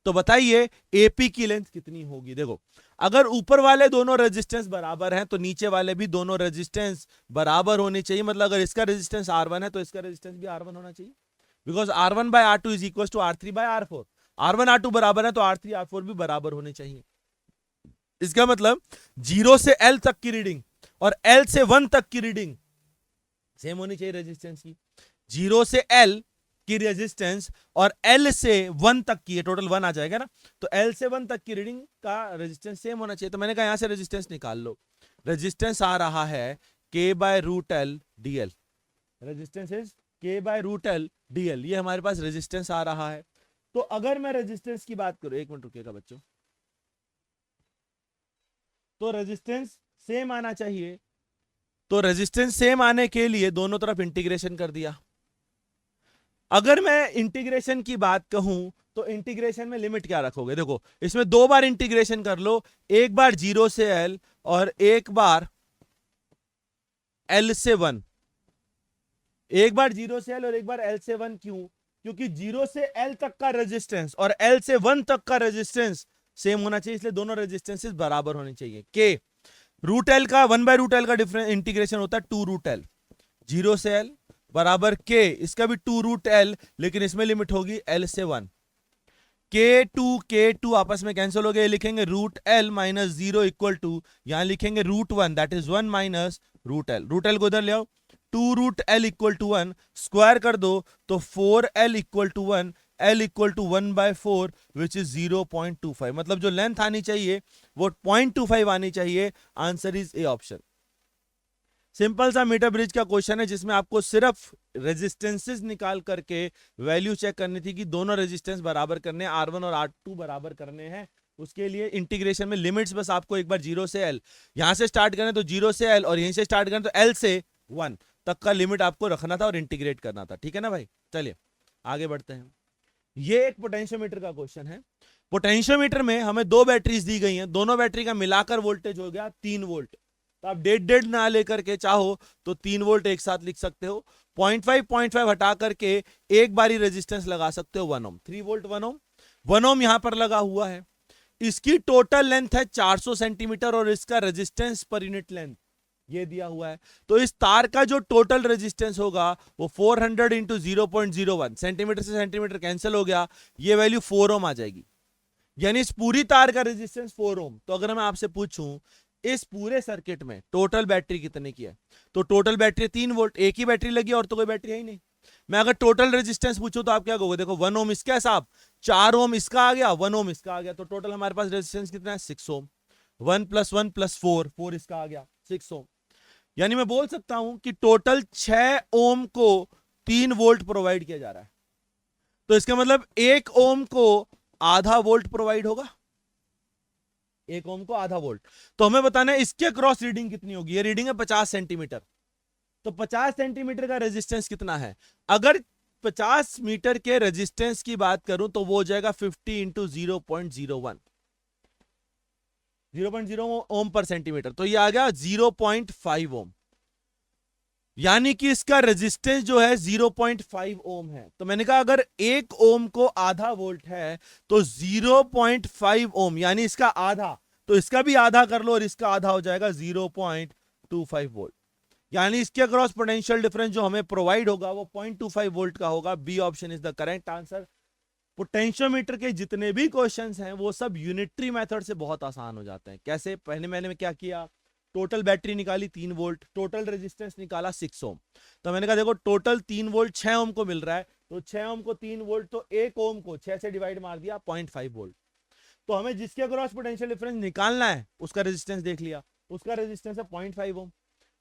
तो बताइए एपी की लेंथ कितनी होगी। देखो अगर ऊपर वाले दोनों रेजिस्टेंस बराबर हैं तो नीचे वाले भी दोनों रेजिस्टेंस बराबर होने चाहिए। मतलब अगर इसका रेजिस्टेंस R1 है तो इसका रेजिस्टेंस भी R1 होना चाहिए, because R1/R2 is equal to R3/R4। R1 R2 बराबर है तो R3 R4 भी बराबर होने चाहिए। इसका मतलब 0 से L तक की रीडिंग और L से 1 तक की रीडिंग सेम होनी चाहिए रेजिस्टेंस की। 0 से L की रेजिस्टेंस और L से 1 तक की, टोटल 1 आ जाएगा ना, तो L से 1 तक की रीडिंग का रेजिस्टेंस सेम होना चाहिए। तो मैंने कहा यहां से रेजिस्टेंस निकाल लो, रेजिस्टेंस आ रहा है k/√L dl, resistance is k/√L dl, ये हमारे पास रेजिस्टेंस आ रहा है। तो अगर मैं रेजिस्टेंस की बात करूं, एक मिनट रुकिएगा बच्चों, तो रेजिस्टेंस सेम आना चाहिए, तो रेजिस्टेंस सेम आने के लिए दोनों तरफ इंटीग्रेशन कर दिया। अगर मैं इंटीग्रेशन की बात कहूं तो इंटीग्रेशन में लिमिट क्या रखोगे? देखो इसमें दो बार इंटीग्रेशन कर लो, एक बार 0 से L और एक बार L से 1। एक बार 0 से L और एक बार L से 1, क्यों? क्योंकि 0 से L तक का रेजिस्टेंस और L से 1 तक का रेजिस्टेंस सेम होना चाहिए, इसलिए दोनों रेजिस्टेंसेस बराबर होने चाहिए। के रूट एल का 1/√L का डिफरेंस इंटीग्रेशन होता है 2√L। 0 से L बराबर के, इसका भी 2√L, लेकिन इसमें लिमिट होगी L से 1। के टू आपस में कैंसिल हो गए, लिखेंगे √L माइनस 0 इक्वल टू, यहां लिखेंगे √1 that is 1 minus √L। √L को उधर ले आओ, 2√L इक्वल टू 1, स्क्वायर कर दो तो 4L equal to 1, L equal to 1/4 which is 0.25। मतलब जो लेंथ आनी चाहिए वो 0.25 आनी चाहिए। Answer is A option. Simple सा मीटर ब्रिज का क्वेश्चन है जिसमें आपको सिर्फ रेजिस्टेंसेस निकाल करके वैल्यू चेक करनी थी कि दोनों रेजिस्टेंस बराबर करने हैं, R1 और R2 बराबर करने हैं। उसके लिए इंटीग्रेशन में लिमिट्स बस आपको एक बार 0 से L, यहां से स्टार्ट करें तो 0 से L और यहीं से स्टार्ट करें तो L से 1 तक का लिमिट आपको रखना था और इंटीग्रेट करना था। ठीक है ना भाई? चलिए आगे बढ़ते हैं। ये एक पोटेंशियोमीटर का क्वेश्चन है। पोटेंशियोमीटर में हमें दो बैटरीज दी गई हैं, दोनों बैटरी का मिलाकर वोल्टेज हो गया 3 वोल्ट। तो आप डेढ़ ना लेकर के चाहो तो 3 वोल्ट एक साथ लिख सकते हो। 0.5 हटा करके एक बारी रेजिस्टेंस लगा सकते हो 1 ओम। 3 वोल्ट 1 ओम, 1 ओम यहां पर लगा हुआ है। इसकी टोटल लेंथ है 400 सेंटीमीटर और इसका रेजिस्टेंस पर यूनिट लेंथ ये दिया हुआ है। तो इस तार का जो टोटल रेजिस्टेंस होगा वो 400 इंटू 0.01, सेंटीमीटर से सेंटीमीटर कैंसिल हो गया, ये वैल्यू 4 ओम आ जाएगी। यानी इस पूरी तार का रेजिस्टेंस 4 ओम। तो अगर मैं आपसे पूछूं इस पूरे सर्किट में टोटल बैटरी कितने की है, तो टोटल बैटरी 3 वोल्ट, एक ही बैटरी लगी और तो कोई बैटरी है ही नहीं। मैं अगर टोटल रेजिस्टेंस पूछूं तो आप क्या कहोगे? देखो 1 ओम इसका हिसाब, 4 ओम इसका आ गया, 1 ओम इसका आ गया, तो टोटल हमारे पास रेजिस्टेंस कितना है? 6 ओम। 1 + 1 + 4, 4 इसका आ गया 6 ओम। यानी मैं बोल सकता हूं कि टोटल 6 ओम को 3 वोल्ट प्रोवाइड किया जा रहा है। तो इसका मतलब 1 ओम को आधा वोल्ट प्रोवाइड होगा, 1 ओम को आधा वोल्ट। तो हमें बताना है इसके क्रॉस रीडिंग कितनी होगी। ये रीडिंग है 50 सेंटीमीटर, तो 50 सेंटीमीटर का रेजिस्टेंस कितना है? अगर 50 मीटर के रेजिस्टेंस की बात करूं तो वो हो जाएगा 50 इंटू 0.01, 0.0 ओम पर सेंटीमीटर, तो ये आ गया 0.5 ओम। यानी कि इसका रेजिस्टेंस जो है 0.5 ओम है। तो मैंने कहा अगर 1 ओम को आधा वोल्ट है तो 0.5 ओम यानी इसका आधा, तो इसका भी आधा कर लो और इसका आधा हो जाएगा 0.25 वोल्ट। यानी इसके अक्रॉस पोटेंशियल डिफरेंस जो हमें प्रोवाइड होगा वो 0.25 वोल्ट का होगा। B option is the correct answer. Potentiometer के जितने भी क्वेश्चंस हैं वो सब यूनिटरी मेथड से बहुत आसान हो जाते हैं। कैसे? पहले मैंने क्या किया, टोटल बैटरी निकाली 3 वोल्ट, टोटल रेजिस्टेंस निकाला 6 ओम। तो मैंने कहा देखो टोटल 3 वोल्ट 6 ओम को मिल रहा है, तो 6 ओम को 3 वोल्ट, तो 1 ओम को 6 से डिवाइड मार दिया 0.5 वोल्ट। तो हमें जिसके अक्रॉस पोटेंशियल डिफरेंस निकालना है उसका रेजिस्टेंस देख लिया, उसका रेजिस्टेंस है 0.5 ओम।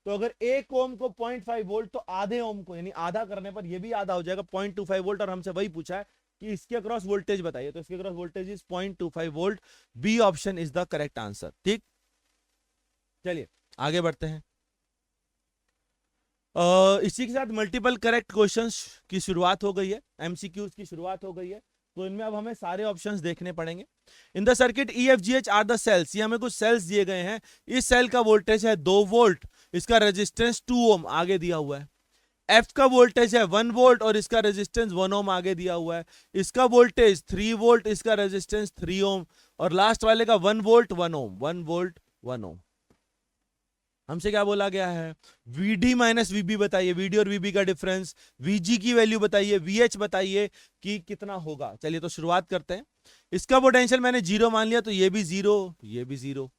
तो अगर 1 ओम को 0.5 वोल्ट तो आधे ओम को यानी आधा करने पर ये भी आधा हो जाएगा 0.25 वोल्ट। और हमसे वही पूछा है कि इसके अक्रॉस वोल्टेज बताइए, तो इसके across voltage is 0.25 volt. B option is the correct answer. ठीक, चलिए आगे बढ़ते हैं। इसी के साथ मल्टीपल करेक्ट क्वेश्चंस की शुरुआत हो गई है, एमसीक्यूज की शुरुआत हो गई है। तो इनमें अब हमें सारे ऑप्शंस देखने पड़ेंगे। In the circuit EFGH are the cells, ये हमें कुछ सेल्स दिए गए हैं। इस सेल का वोल्टेज है 2 वोल्ट, इसका रेजिस्टेंस 2 ओम आगे दिया हुआ है। F का वोल्टेज है 1 वोल्ट और इसका रेजिस्टेंस 1 ओम आगे दिया हुआ है। इसका वोल्टेज 3 वोल्ट, इसका रेजिस्टेंस 3 ओम, और लास्ट वाले का 1 वोल्ट 1 ओम, 1 वोल्ट 1 ओम। हमसे क्या बोला गया है? VD माइनस VB बताइए, VD और VB का डिफरेंस, VG की वैल्यू बताइए, VH बताइए कि कितना होगा। चलिए तो शुरुआत करते हैं। इसका पोटेंशियल मैंने 0 मान लिया, तो ये भी 0, ये भी 0।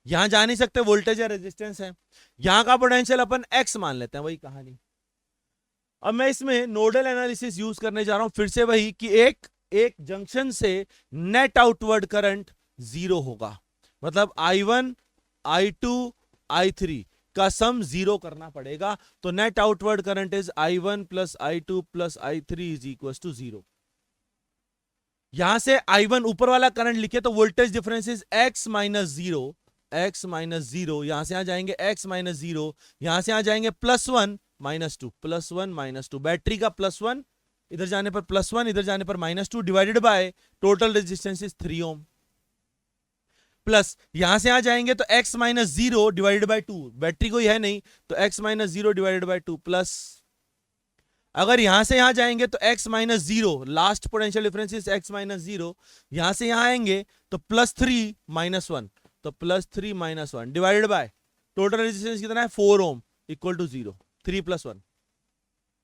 यहां जा नहीं सकते, वोल्टेज या रेजिस्टेंस है। यहां का पोटेंशियल अपन X मान लेते हैं, वही कहानी। अब मैं इसमें नोडल एनालिसिस यूज करने जा रहा हूं, फिर से वही कि एक जंक्शन से नेट आउटवर्ड करंट 0 होगा। मतलब I1 I2 I3 का सम 0 करना पड़ेगा। तो net outward current is I1 + I2 + I3 = 0। यहां से I1 ऊपर वाला करंट लिखे तो voltage difference is X - 0, x minus zero, यहां से यहां जाएंगे x माइनस जीरो, यहां से यहां जाएंगे +1 -2, +1 -2, बैटरी का +1 इधर जाने पर +1 इधर जाने पर -2 divided by total resistance is 3 ohm, plus यहां से यहां जाएंगे तो x minus zero divided by 2, battery कोई है नहीं तो x minus zero divided by 2, plus अगर यहां से यहां जाएंगे तो x minus zero, last potential difference is x minus zero, यहां से यहां आएंगे तो +3 -1, तो +3 -1 डिवाइडेड बाय टोटल रेजिस्टेंस कितना है 4 ओम इक्वल टू 0, 3 + 1।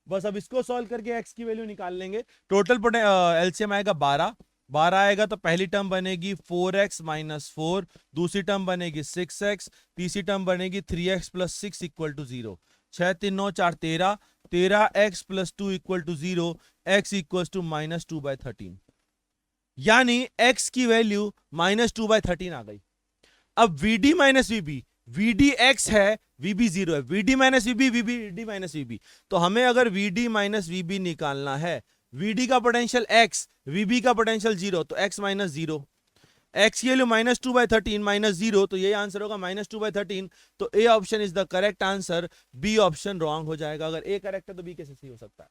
बस अब इसको सॉल्व करके x की वैल्यू निकाल लेंगे। टोटल एलसीएम आएगा 12, 12 आएगा तो पहली टर्म बनेगी 4x - 4, दूसरी टर्म बनेगी 6x, तीसरी टर्म बनेगी 3x + 6 equal to 0, 6 3 9 4 13, 13x + 2 equal to 0, x equal to -2/13, यानी x की वैल्यू -2/13 आ गई। अब vd - vb, vd x है, vb 0 है, vd - vb, vd - vb, तो हमें अगर vd - vb निकालना है, vd का पोटेंशियल x, vb का पोटेंशियल 0, तो x - 0, x की वैल्यू -2/13 -0, तो ये आंसर होगा -2/13, तो A option is the correct answer, B option wrong हो जाएगा। अगर ए करेक्ट है तो बी कैसे सही हो सकता है।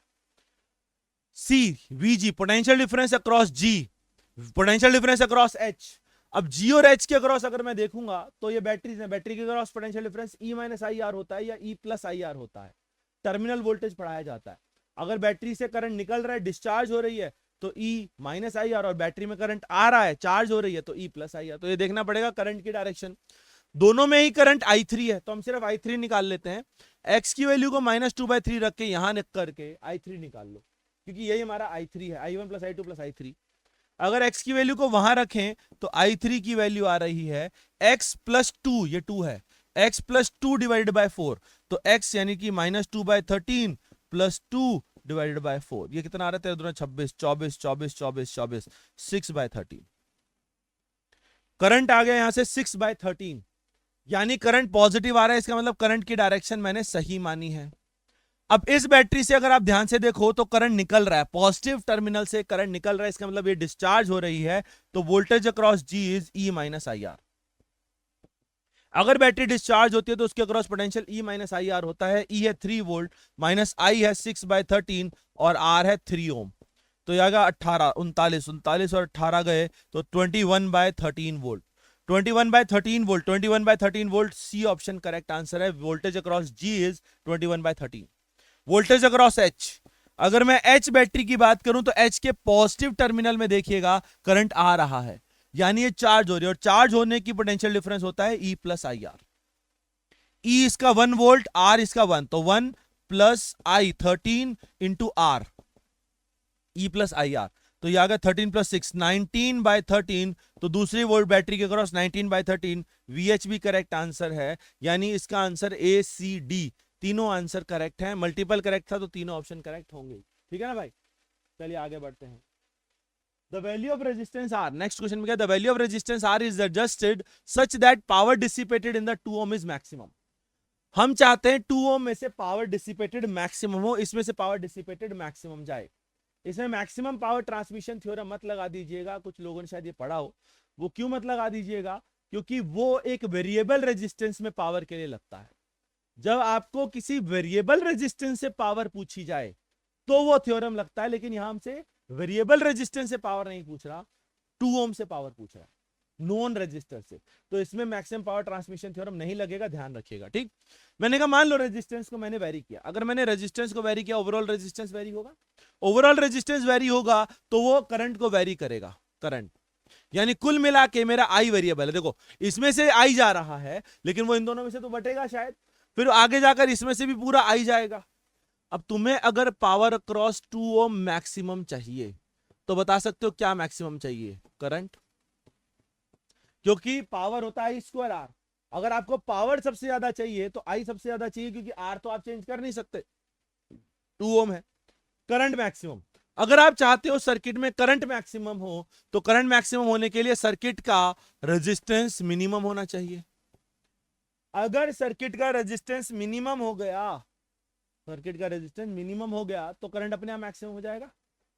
सी vg potential difference across g, potential difference across h। अब G और H के अक्रॉस अगर मैं देखूंगा तो ये बैटरीज हैं, बैटरी के across potential difference E - IR होता है या E + IR होता है, टर्मिनल वोल्टेज पढ़ाया जाता है। अगर बैटरी से करंट निकल रहा है, डिस्चार्ज हो रही है, तो E - IR, और बैटरी में करंट आ रहा है, चार्ज हो रही है, तो E + IR। तो ये देखना पड़ेगा करंट की डायरेक्शन, दोनों में ही करंट I3 है, तो हम सिर्फ I3 निकाल लेते हैं। X की वैल्यू को -2/3 रख के यहां करके I3 निकाल लो, क्योंकि यही हमारा I3 है, I1 + I2 + I3। अगर x की वैल्यू को वहां रखें तो i3 की वैल्यू आ रही है x + 2, ये 2 है, x + 2 डिवाइडेड बाय 4, तो x यानी कि -2/13 + 2 डिवाइडेड बाय 4, ये कितना आ रहा है 13 26, 24 24 24 24, 6/13। करंट आ गया यहां से 6/13, यानी करंट पॉजिटिव आ रहा है, इसका मतलब करंट की डायरेक्शन मैंने सही मानी है। अब इस बैटरी से अगर आप ध्यान से देखो तो करंट निकल रहा है, पॉजिटिव टर्मिनल से करंट निकल रहा है, इसका मतलब ये डिस्चार्ज हो रही है, तो voltage across G is E - IR। अगर बैटरी डिस्चार्ज होती है तो उसके अक्रॉस पोटेंशियल E - IR होता है, E है 3 वोल्ट, -I है 6/13 और R है 3 ओम, तो यह आएगा 18 39 39 और 18 गए तो 21/13 volt, 21/13 volt, 21/13 volt, C option correct answer है। Voltage across G is 21/13। Voltage across H, अगर मैं H बैटरी की बात करूं तो H के पॉजिटिव टर्मिनल में देखिएगा करंट आ रहा है, यानी ये चार्ज हो रही है, और चार्ज होने की पोटेंशियल डिफरेंस होता है E + IR। E इसका 1 वोल्ट, R इसका 1, तो 1 + I 13 × R, E + IR, तो ये आ गया 13 + 6 19/13, तो दूसरी वोल्ट बैटरी के क्रॉस 19/13, VH भी करेक्ट आंसर है, यानी इसका आंसर A C D तीनों आंसर करेक्ट हैं। मल्टीपल करेक्ट था तो तीनों ऑप्शन करेक्ट होंगे, ठीक है ना भाई। चलिए आगे बढ़ते हैं। The value of resistance R, next question में क्या, the value of resistance R is adjusted such that power dissipated in the 2 ohm is maximum. हम चाहते हैं 2 ओम में से पावर डिसिपेटेड मैक्सिमम हो, इसमें से पावर डिसिपेटेड मैक्सिमम जाए। इसमें मैक्सिमम पावर ट्रांसमिशन थ्योरम मत लगा दीजिएगा, कुछ लोगों ने शायद ये पढ़ा हो, वो क्यों मत लगा दीजिएगा, क्योंकि वो एक वेरिएबल रेजिस्टेंस में पावर के लिए लगता है। जब आपको किसी वेरिएबल रेजिस्टेंस से पावर पूछी जाए तो वो थ्योरम लगता है, लेकिन यहां हमसे वेरिएबल रेजिस्टेंस से पावर नहीं पूछ रहा, 2 ओम से पावर पूछ रहा है, नॉन रेजिस्टर से, तो इसमें मैक्सिमम पावर ट्रांसमिशन थ्योरम नहीं लगेगा, ध्यान रखिएगा, ठीक। मैंने कहा मान लो रेजिस्टेंस को मैंने वेरी किया, अगर मैंने रेजिस्टेंस को वेरी किया, ओवरऑल रेजिस्टेंस वेरी होगा, ओवरऑल रेजिस्टेंस वेरी होगा तो वो करंट को वेरी करेगा, करंट, यानी कुल मिला के मेरा आई वेरिएबल है। देखो इसमें से आई जा रहा है, लेकिन वो इन दोनों में से तो बटेगा शायद, फिर आगे जाकर इसमें से भी पूरा आई जाएगा। अब तुम्हें अगर पावर अक्रॉस 2 ओम मैक्सिमम चाहिए तो बता सकते हो क्या मैक्सिमम चाहिए, करंट, क्योंकि पावर होता है I² R। अगर आपको पावर सबसे ज्यादा चाहिए तो आई सबसे ज्यादा चाहिए, क्योंकि आर तो आप चेंज कर नहीं सकते, 2 ओम है। करंट मैक्सिमम, अगर आप चाहते हो सर्किट में करंट मैक्सिमम हो तो करंट मैक्सिमम होने के लिए सर्किट का रेजिस्टेंस मिनिमम होना चाहिए। अगर सर्किट का रेजिस्टेंस मिनिमम हो गया, सर्किट का रेजिस्टेंस मिनिमम हो गया तो करंट अपने आप मैक्सिमम हो जाएगा।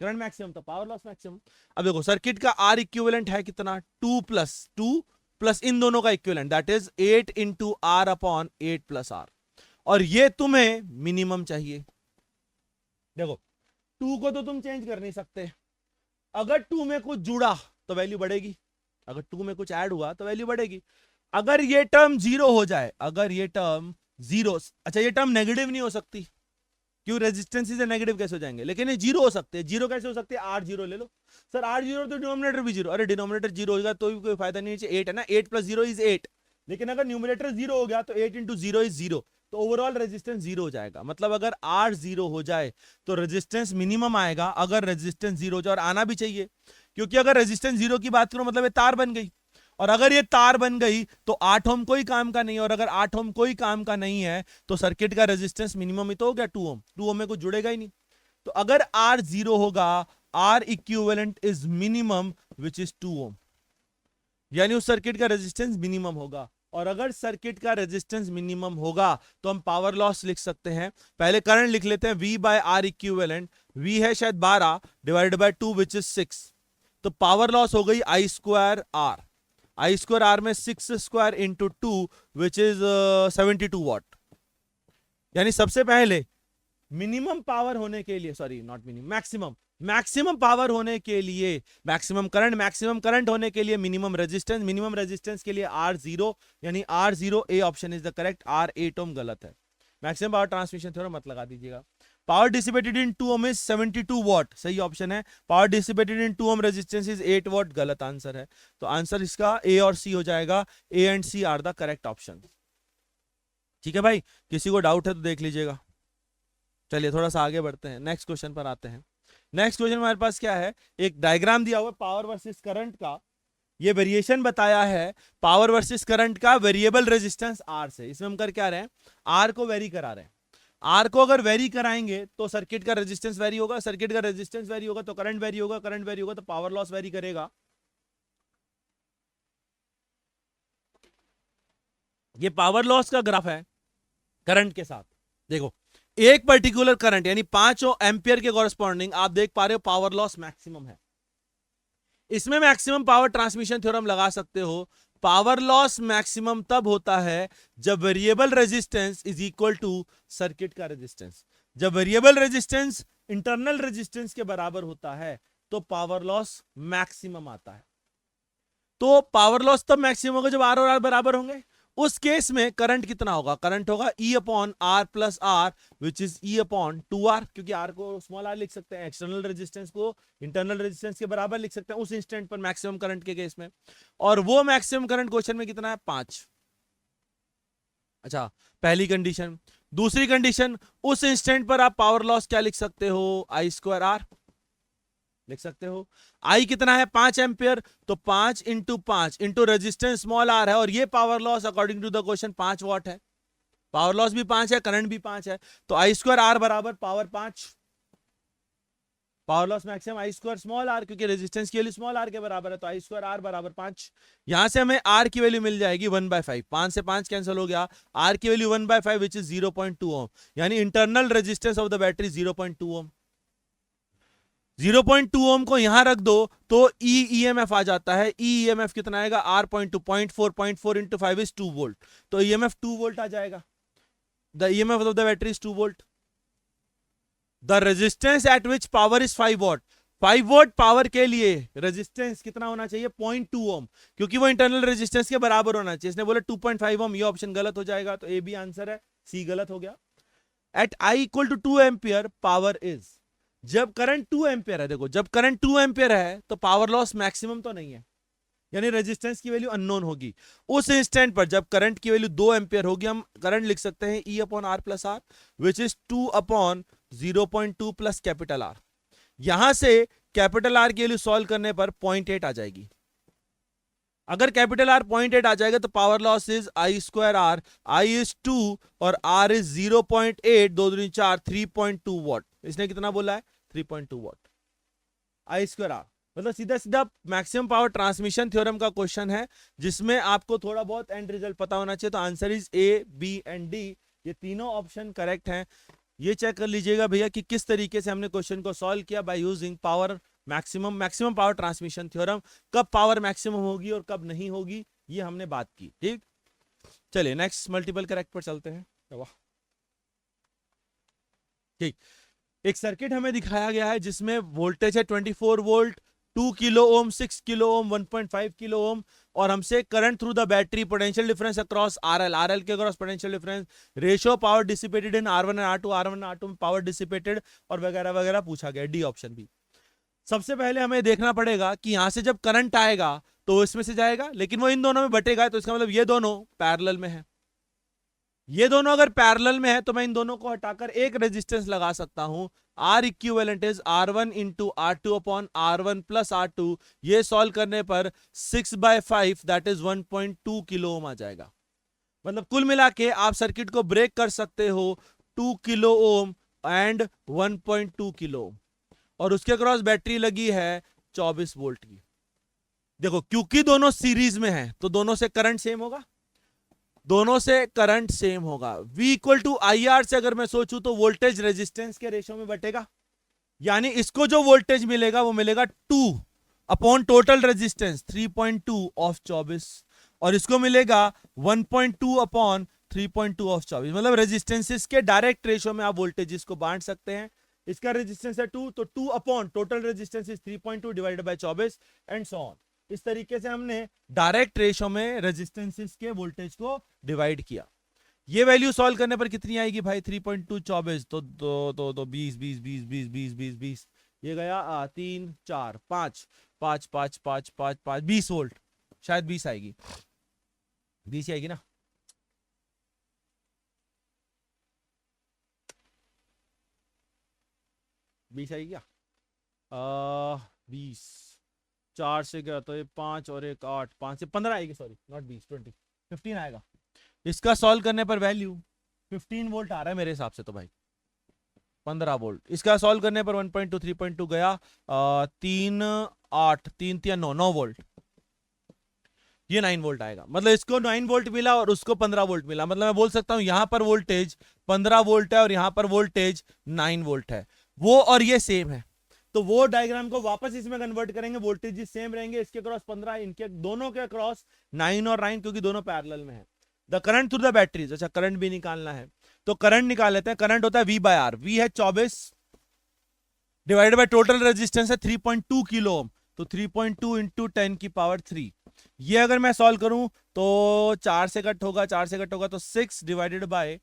करंट मैक्सिमम तो पावर लॉस मैक्सिमम। अब देखो सर्किट का आर इक्विवेलेंट है कितना, 2 + 2 प्लस इन दोनों का equivalent, that is 8 into R upon 8 plus R. और ये तुम्हें मिनिमम चाहिए। देखो 2 को तो तुम चेंज कर नहीं सकते, अगर 2 में कुछ जुड़ा तो वैल्यू बढ़ेगी, अगर 2 में कुछ ऐड हुआ तो वैल्यू बढ़ेगी। अगर ये टर्म 0 हो जाए, अगर ये टर्म 0, अच्छा ये टर्म नेगेटिव नहीं हो सकती, क्यों, रेजिस्टेंस से नेगेटिव कैसे हो जाएंगे, लेकिन ये 0 हो सकते हैं। 0 कैसे हो सकते हैं, R0 ले लो सर, R0 तो डिनोमिनेटर भी 0, अरे डिनोमिनेटर 0 होगा तो भी कोई फायदा नहीं है, 8 है ना, 8 प्लस 0 इज 8, लेकिन अगर न्यूमिनेटर 0 हो गया तो 8 इंटू 0 इज 0, तो ओवरऑल रेजिस्टेंस 0 हो जाएगा। मतलब अगर R 0 हो जाए तो रेजिस्टेंस मिनिमम आएगा, अगर रेजिस्टेंस 0 हो जाए, और आना भी चाहिए, क्योंकि अगर रेजिस्टेंस 0 की बात करो मतलब ये तार बन गई, और अगर ये तार बन गई तो 8 ओम कोई काम का नहीं है, और अगर 8 ओम कोई काम का नहीं है तो सर्किट का रेजिस्टेंस मिनिमम ही तो हो गया 2 ओम, 2 ओम में कुछ जुड़ेगा ही नहीं। तो अगर R 0 होगा, R equivalent is minimum which is 2 ओम, यानी उस सर्किट का रेजिस्टेंस मिनिमम होगा। और अगर सर्किट का रेजिस्टेंस मिनिमम होगा तो हम पावर लॉस लिख सकते हैं, पहले करंट लिख लेते हैं, V by R equivalent, V है शायद 12 डिवाइडेड बाय 2 विच इज 6, तो पावर लॉस हो गई I square R, I square R में 6 square into 2 which is 72 watt. यानी सबसे पहले मिनिमम पावर होने के लिए, sorry not minimum, maximum power होने के लिए, मैक्सिमम करंट होने के लिए मिनिमम रेजिस्टेंस के लिए R0, यानी R0 A option is the correct, R 8 ohm गलत है। मैक्सिमम पावर ट्रांसमिशन थ्योरम मत लगा दीजिएगा। Power dissipated in 2 ohm is 72 watt, सही ऑप्शन है। Power dissipated in 2 ohm resistance is 8 watt, गलत आंसर है। तो आंसर इसका ए और सी हो जाएगा, A and C are the correct option. ठीक है भाई, किसी को डाउट है तो देख लीजिएगा। चलिए थोड़ा सा आगे बढ़ते हैं, नेक्स्ट क्वेश्चन पर आते हैं। नेक्स्ट क्वेश्चन हमारे पास क्या है, एक डायग्राम दिया हुआ है पावर वर्सेस करंट का, ये वेरिएशन बताया है पावर वर्सेस करंट का वेरिएबल रेजिस्टेंस आर से। इसमें हम कर क्या रहे हैं, आर को वेरी करा रहे हैं। आर को अगर वेरी कराएंगे तो सर्किट का रेजिस्टेंस वेरी होगा, सर्किट का रेजिस्टेंस वेरी होगा तो करंट वेरी होगा, करंट वेरी होगा तो पावर लॉस वेरी करेगा। ये पावर लॉस का ग्राफ है करंट के साथ। देखो एक पर्टिकुलर करंट यानी 5 एम्पियर के कॉरेस्पॉन्डिंग आप देख पा रहे हो पावर लॉस मैक्सिमम है। इसमें मैक्सिमम पावर ट्रांसमिशन थ्योरम लगा सकते हो, पावर लॉस मैक्सिमम तब होता है जब variable resistance is equal to circuit का रेजिस्टेंस। जब वेरिएबल रेजिस्टेंस इंटरनल रेजिस्टेंस के बराबर होता है तो पावर लॉस मैक्सिमम आता है। तो पावर लॉस तब मैक्सिमम होगा जब आर और आर बराबर होंगे। उस केस में करंट कितना होगा, करंट होगा E upon R plus R which is E upon 2R, क्योंकि R को स्मॉल r लिख सकते हैं, एक्सटर्नल रेजिस्टेंस को इंटरनल रेजिस्टेंस के बराबर लिख सकते हैं उस इंस्टेंट पर मैक्सिमम करंट के केस में। और वो मैक्सिमम करंट क्वेश्चन में कितना है, 5। अच्छा पहली कंडीशन। दूसरी कंडीशन, उस इंस्टेंट पर आप पावर लॉस क्या लिख सकते हो, I स्क्वायर आर लिख सकते हो। आई कितना है, 5 एम्पियर, तो 5 into 5 into resistance small R है, और ये power loss according to the question 5 watt है। पावर लॉस भी 5 है, करंट भी 5 है, तो आई स्क्वायर आर बराबर power 5। Power loss maximum I square small R, क्योंकि रेजिस्टेंस की वैल्यू स्मॉल आर के बराबर है, तो आई स्क्वायर आर बराबर 5। यहां से हमें आर की वैल्यू मिल जाएगी 1/5, 5 से 5 कैंसिल हो गया, आर की वैल्यू 1/5 विच इज 0.2 ओम, यानी internal resistance of the battery 0.2 ओम। 0.2 ओम को यहां रख दो तो ईएमएफ आ जाता है। ईएमएफ कितना आएगा, R.2 0.4 इंटू 5 इज 2 वोल्ट, तो ईएमएफ 2 वोल्ट आ जाएगा। The EMF of the battery is 2 volt. The resistance at which power is 5 what, 5 volt power के लिए रेजिस्टेंस कितना होना चाहिए, 0.2 ओम, क्योंकि वो इंटरनल रेजिस्टेंस के बराबर होना चाहिए। इसने बोला 2.5 ओम, ये ऑप्शन गलत हो जाएगा, तो ए बी आंसर है, सी गलत हो गया। At I equal to 2 ampere power is, जब करंट 2 एम्पियर है, देखो जब करंट 2 एम्पियर है तो पावर लॉस मैक्सिमम तो नहीं है, यानी रेजिस्टेंस की वैल्यू अननोन होगी। उस इंस्टेंट पर जब करंट की वैल्यू 2 एम्पियर होगी, हम करंट लिख सकते हैं E upon R plus R which is 2 upon 0.2 plus capital R. यहां से कैपिटल आर की वैल्यू सॉल्व करने पर 0.8 आ जाएगी। अगर कैपिटल आर 0.8 आ जाएगा तो power loss is I square R, I is 2 और आर इज 0.8, 2 दूनी 4, 3.2 वॉट। इसने कितना बोला है, 3.2 वॉट। आई स्क्वायर आर मतलब सीधा सीधा मैक्सिमम पावर ट्रांसमिशन थ्योरम का क्वेश्चन है, जिसमें आपको थोड़ा बहुत एंड रिजल्ट पता होना चाहिए। तो answer is A, B and D, ये तीनों ऑप्शन करेक्ट हैं। ये चेक कर लीजिएगा भैया कि किस तरीके से हमने क्वेश्चन को सॉल्व किया by using power maximum power transmission theorem. कब पावर मैक्सिमम होगी और कब नहीं होगी ये हमने बात की, ठीक। चलिए नेक्स्ट मल्टीपल करेक्ट पर चलते हैं। वाह, ठीक। एक सर्किट हमें दिखाया गया है जिसमें वोल्टेज है 24 volt, 2 kilo ohm, 6 kilo ohm, 1.5 kilo ohm, और हमसे current through the battery, potential difference across RL, RL के across potential difference, ratio power dissipated in R one and R two, R one R two में पावर डिसिपेटेड और वगैरह वगैरह पूछा गया। डी ऑप्शन भी। सबसे पहले हमें देखना पड़ेगा कि यहां से जब करंट आएगा तो इसमें से जाएगा, लेकिन वो इन दोनों में बटेगा, तो इसका मतलब ये दोनों पैरेलल में है। ये दोनों अगर पैरेलल में है तो मैं इन दोनों को हटाकर एक रेजिस्टेंस लगा सकता हूं, R equivalent is R1 into R2 upon R1 plus R2। ये सॉल्व करने पर 6/5 दैट इज 1.2 किलो ओम आ जाएगा। मतलब कुल मिला के आप सर्किट को ब्रेक कर सकते हो 2 kilo ohm and 1.2 kilo ohm, और उसके क्रॉस बैटरी लगी है 24 वोल्ट की। देखो क्योंकि दोनों सीरीज में है तो दोनों से करंट सेम होगा, दोनों से करंट सेम होगा। V इक्वल टू IR से अगर मैं सोचूं तो वोल्टेज रेजिस्टेंस के रेशियो में बटेगा, यानी इसको जो वोल्टेज मिलेगा वो मिलेगा 2 अपॉन टोटल रेजिस्टेंस 3.2 ऑफ 24, और इसको मिलेगा 1.2 अपॉन 3.2 ऑफ 24। मतलब रेजिस्टेंसेस के डायरेक्ट रेशियो में आप वोल्टेजेस को बांट सकते हैं। इसका रेजिस्टेंस है 2, तो 2 upon total resistance is 3.2 divided by 24 and so on. इस तरीके से हमने डायरेक्ट रेशियो में रेजिस्टेंसेस के वोल्टेज को डिवाइड किया। ये वैल्यू सॉल्व करने पर कितनी आएगी भाई? 3.2 24 तो 20 20 20 20 20 20 20, ये गया 3 4 5 5 5 5 5 5 20 वोल्ट, शायद 20 आएगी, 20 ही आएगी ना। बीस आएगी क्या? 20 4 से गया तो ये 5 और एक 8, 5 से 15 आएगी, सॉरी नॉट 20 20 15 आएगा। इसका सॉल्व करने पर वैल्यू 15 वोल्ट आ रहा है मेरे हिसाब से, तो भाई 15 वोल्ट। इसका सॉल्व करने पर 1.2 3.2 गया 3 8 3 3 9 9 वोल्ट, ये 9 वोल्ट आएगा। मतलब इसको 9 वोल्ट मिला और उसको 15 वोल्ट मिला। मतलब मैं बोल सकता हूं यहां पर वोल्टेज 15 वोल्ट है और यहां पर वोल्टेज 9 वोल्ट है, वो और ये सेम है। तो वो डायग्राम को वापस इसमें कन्वर्ट करेंगे, वोल्टेज सेम रहेंगे, इसके क्रॉस 15, इनके दोनों के क्रॉस 9 और 9, क्योंकि दोनों पैरेलल में है। The current through the batteries, अच्छा करंट भी निकालना है तो करंट निकाल लेते हैं। करंट होता है V बाय R, V है 24 डिवाइडेड बाय टोटल रेजिस्टेंस है 3.2 किलो ओम, तो 3.2 इंटू 10 की पावर 3। ये अगर मैं सॉल्व करूं तो 4 से कट होगा, 4 से कट होगा तो 6 डिवाइडेड बाय,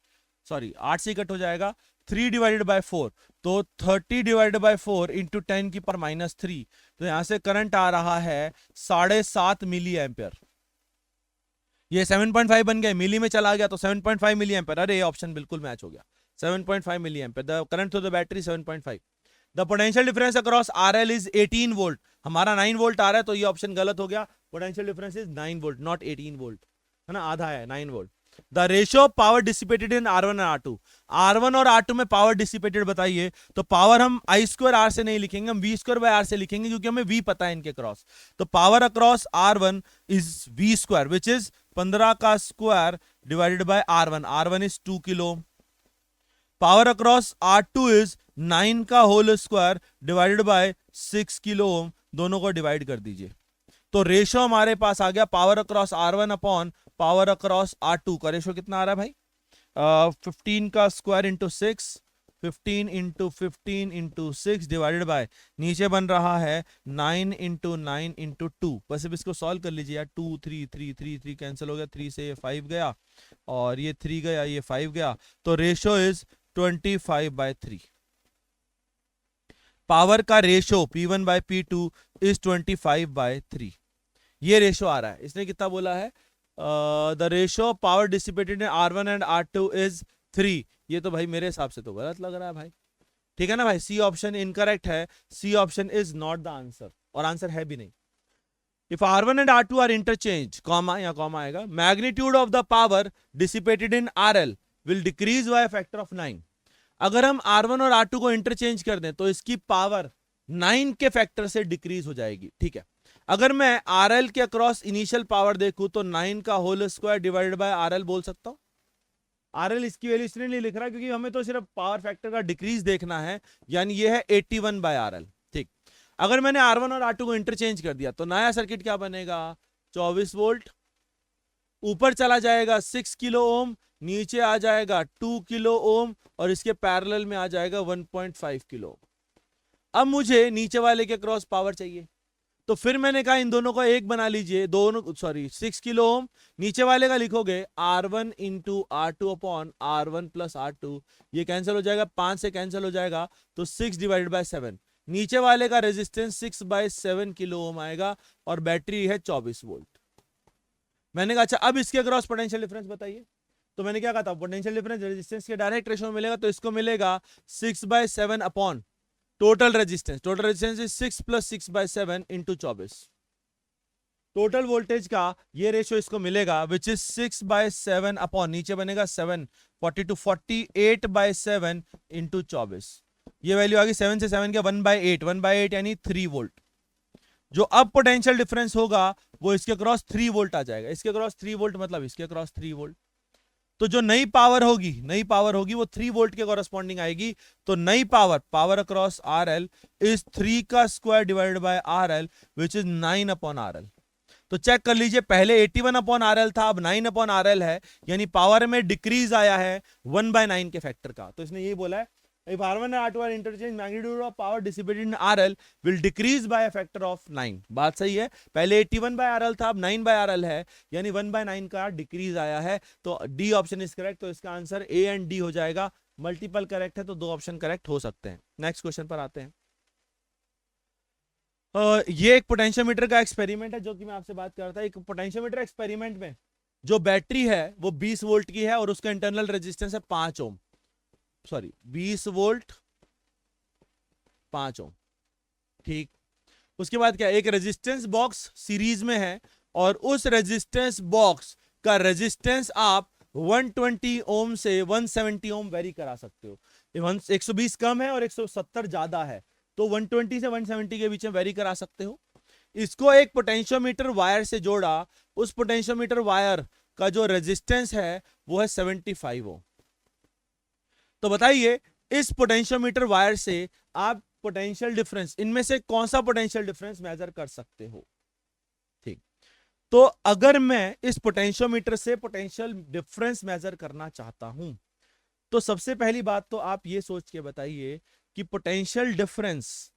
सॉरी 8 से कट हो जाएगा, 3 डिवाइडेड बाय 4, तो 30 डिवाइडेड बाय 4 इंटू 10 की पावर -3। तो यहां से करंट आ रहा है 7.5 मिली एम्पियर। ये 7.5 बन गया, मिली में चला गया तो 7.5 मिली एम्पियर। अरे ये ऑप्शन बिल्कुल मैच हो गया, 7.5 milli ampere. The current through the battery 7.5। The potential difference across RL is 18 volt, हमारा 9 वोल्ट आ रहा है तो ये ऑप्शन गलत हो गया। Potential difference is 9 volt not 18 volt, है ना, आधा है 9 volt. The ratio of power dissipated in R1 और R2, R1 और R2 में पावर डिसिपेटेड बताइए, तो पावर हम I2R से नहीं लिखेंगे, हम V2/R से लिखेंगे, क्योंकि हमें V पता है इनके क्रॉस। तो power across R1 is V2 which is 15 का square divided by R1, R1 is 2 kilo. Power across R2 is 9 का whole square divided by 6 kilo ohm, दोनों को डिवाइड कर दीजिए तो रेशो हमारे पास आ गया power across R1 upon power across R2 का रेशो कितना आ रहा है भाई? 15 का square into 6, 15 into 15 into 6 divided by, नीचे बन रहा है 9 इंटू 9 इंटू 2। बस अब इसको सॉल्व कर लीजिए यार, 2 3 3 3 3 कैंसिल हो गया, 3 से ये 5 गया और ये 3 गया, ये 5 गया, तो रेशो इज 25/3। पावर का रेशो P1/P2 इज 25/3, ये रेशो आ रहा है। इसने कितना बोला है? The ratio power dissipated in R1 and R2 is 3। ये तो भाई मेरे हिसाब से तो गलत लग रहा है भाई, ठीक है ना भाई, सी ऑप्शन इनकरेक्ट है, C option is not the answer, और आंसर है भी नहीं। If R1 and R2 are interchange, comma या कॉमा आएगा, magnitude of the power dissipated in RL will decrease by factor of 9। अगर हम R1 और R2 को इंटरचेंज कर दें तो इसकी पावर 9 के फैक्टर से डिक्रीज हो जाएगी, ठीक है। अगर मैं RL के अक्रॉस इनिशियल पावर देखूं तो 9 का whole square divided by RL बोल सकता हूं। RL इसकी वैल्यू इसलिए नहीं लिख रहा क्योंकि हमें तो सिर्फ पावर फैक्टर का डिक्रीज देखना है, यानी ये है 81/RL, ठीक। अगर मैंने R1 और R2 को इंटरचेंज कर दिया तो नया सर्किट क्या बनेगा? 24 वोल्ट ऊपर चला जाएगा 6 किलो ओम, नीचे आ जाएगा 2 किलो ओम और इसके पैरेलल में आ जाएगा 1.5 किलो। अब मुझे नीचे वाले के क्रॉस पावर चाहिए, तो फिर मैंने कहा इन दोनों को एक बना लीजिए, दोनों सॉरी 6 किलो ओम, नीचे वाले का लिखोगे R1 into R2 upon R1 plus R2, ये कैंसिल हो जाएगा, 5 से कैंसिल हो जाएगा, तो 6 डिवाइडेड बाय 7, नीचे वाले का रेजिस्टेंस 6/7 किलो ओम आएगा और बैटरी है 24 वोल्ट। मैंने कहा अच्छा अब इसके अक्रॉस पोटेंशियल डिफरेंस बताइए, तो मैंने क्या कहा था, पोटेंशियल डिफरेंस रेजिस्टेंस के डायरेक्ट रेशियो में मिलेगा, तो इसको मिलेगा 6/7 upon total resistance is 6 plus 6/7 into 24, total voltage का ये रेशियो इसको मिलेगा विच इज 6/7 अपॉन नीचे बनेगा 7 42 48/7 इंटू 24, ये वैल्यू आ गई 7 से 7 के 1/8 यानी 3 वोल्ट। जो अब पोटेंशियल डिफरेंस होगा वो इसके क्रॉस 3 वोल्ट आ जाएगा, इसके क्रॉस 3 वोल्ट मतलब इसके क्रॉस 3 वोल्ट, तो जो नई पावर होगी वो 3 वोल्ट के कॉरेस्पॉन्डिंग आएगी, तो नई पावर अक्रॉस RL इज 3 का square divided by RL which is 9 upon RL। तो चेक कर लीजिए, पहले 81 अपॉन RL था, अब 9 अपॉन RL है, यानी पावर में डिक्रीज आया है 1/9 के फैक्टर का। तो इसने यही बोला है if R1 and R2 are interchange, magnitude of power dissipated in RL will decrease by a factor of 9। बात सही है, पहले 81/RL था, अब 9/RL है, यानी 1/9 का डिक्रीज आया है, तो डी ऑप्शन इज करेक्ट। तो इसका आंसर ए एंड डी हो जाएगा, मल्टीपल करेक्ट है तो 2 ऑप्शन करेक्ट हो सकते हैं। नेक्स्ट क्वेश्चन पर आते हैं। ये एक पोटेंशियोमीटर का एक्सपेरिमेंट है जो कि मैं आपसे बात कर रहा था। एक पोटेंशियोमीटर एक्सपेरिमेंट में जो बैटरी है वो 20 वोल्ट की है और उसका इंटरनल रेजिस्टेंस है 5 ओम, सॉरी 20 वोल्ट 5 ओम, ठीक। उसके बाद क्या, एक रेजिस्टेंस बॉक्स सीरीज में है और उस रेजिस्टेंस बॉक्स का रेजिस्टेंस आप 120 ओम से 170 ओम वेरी करा सकते हो। 120 कम है और 170 ज्यादा है, तो 120 से 170 के बीच में वेरी करा सकते हो। इसको एक पोटेंशियोमीटर वायर से जोड़ा, उस पोटेंशियोमीटर वायर का जो रेजिस्टेंस है वो है 75 ओम। तो बताइए इस पोटेंशियोमीटर वायर से आप पोटेंशियल डिफरेंस, इनमें से कौन सा पोटेंशियल डिफरेंस मेजर कर सकते हो, ठीक। तो अगर मैं इस पोटेंशियोमीटर से पोटेंशियल डिफरेंस मेजर करना चाहता हूं, तो सबसे पहली बात तो आप ये सोच के बताइए कि पोटेंशियल डिफरेंस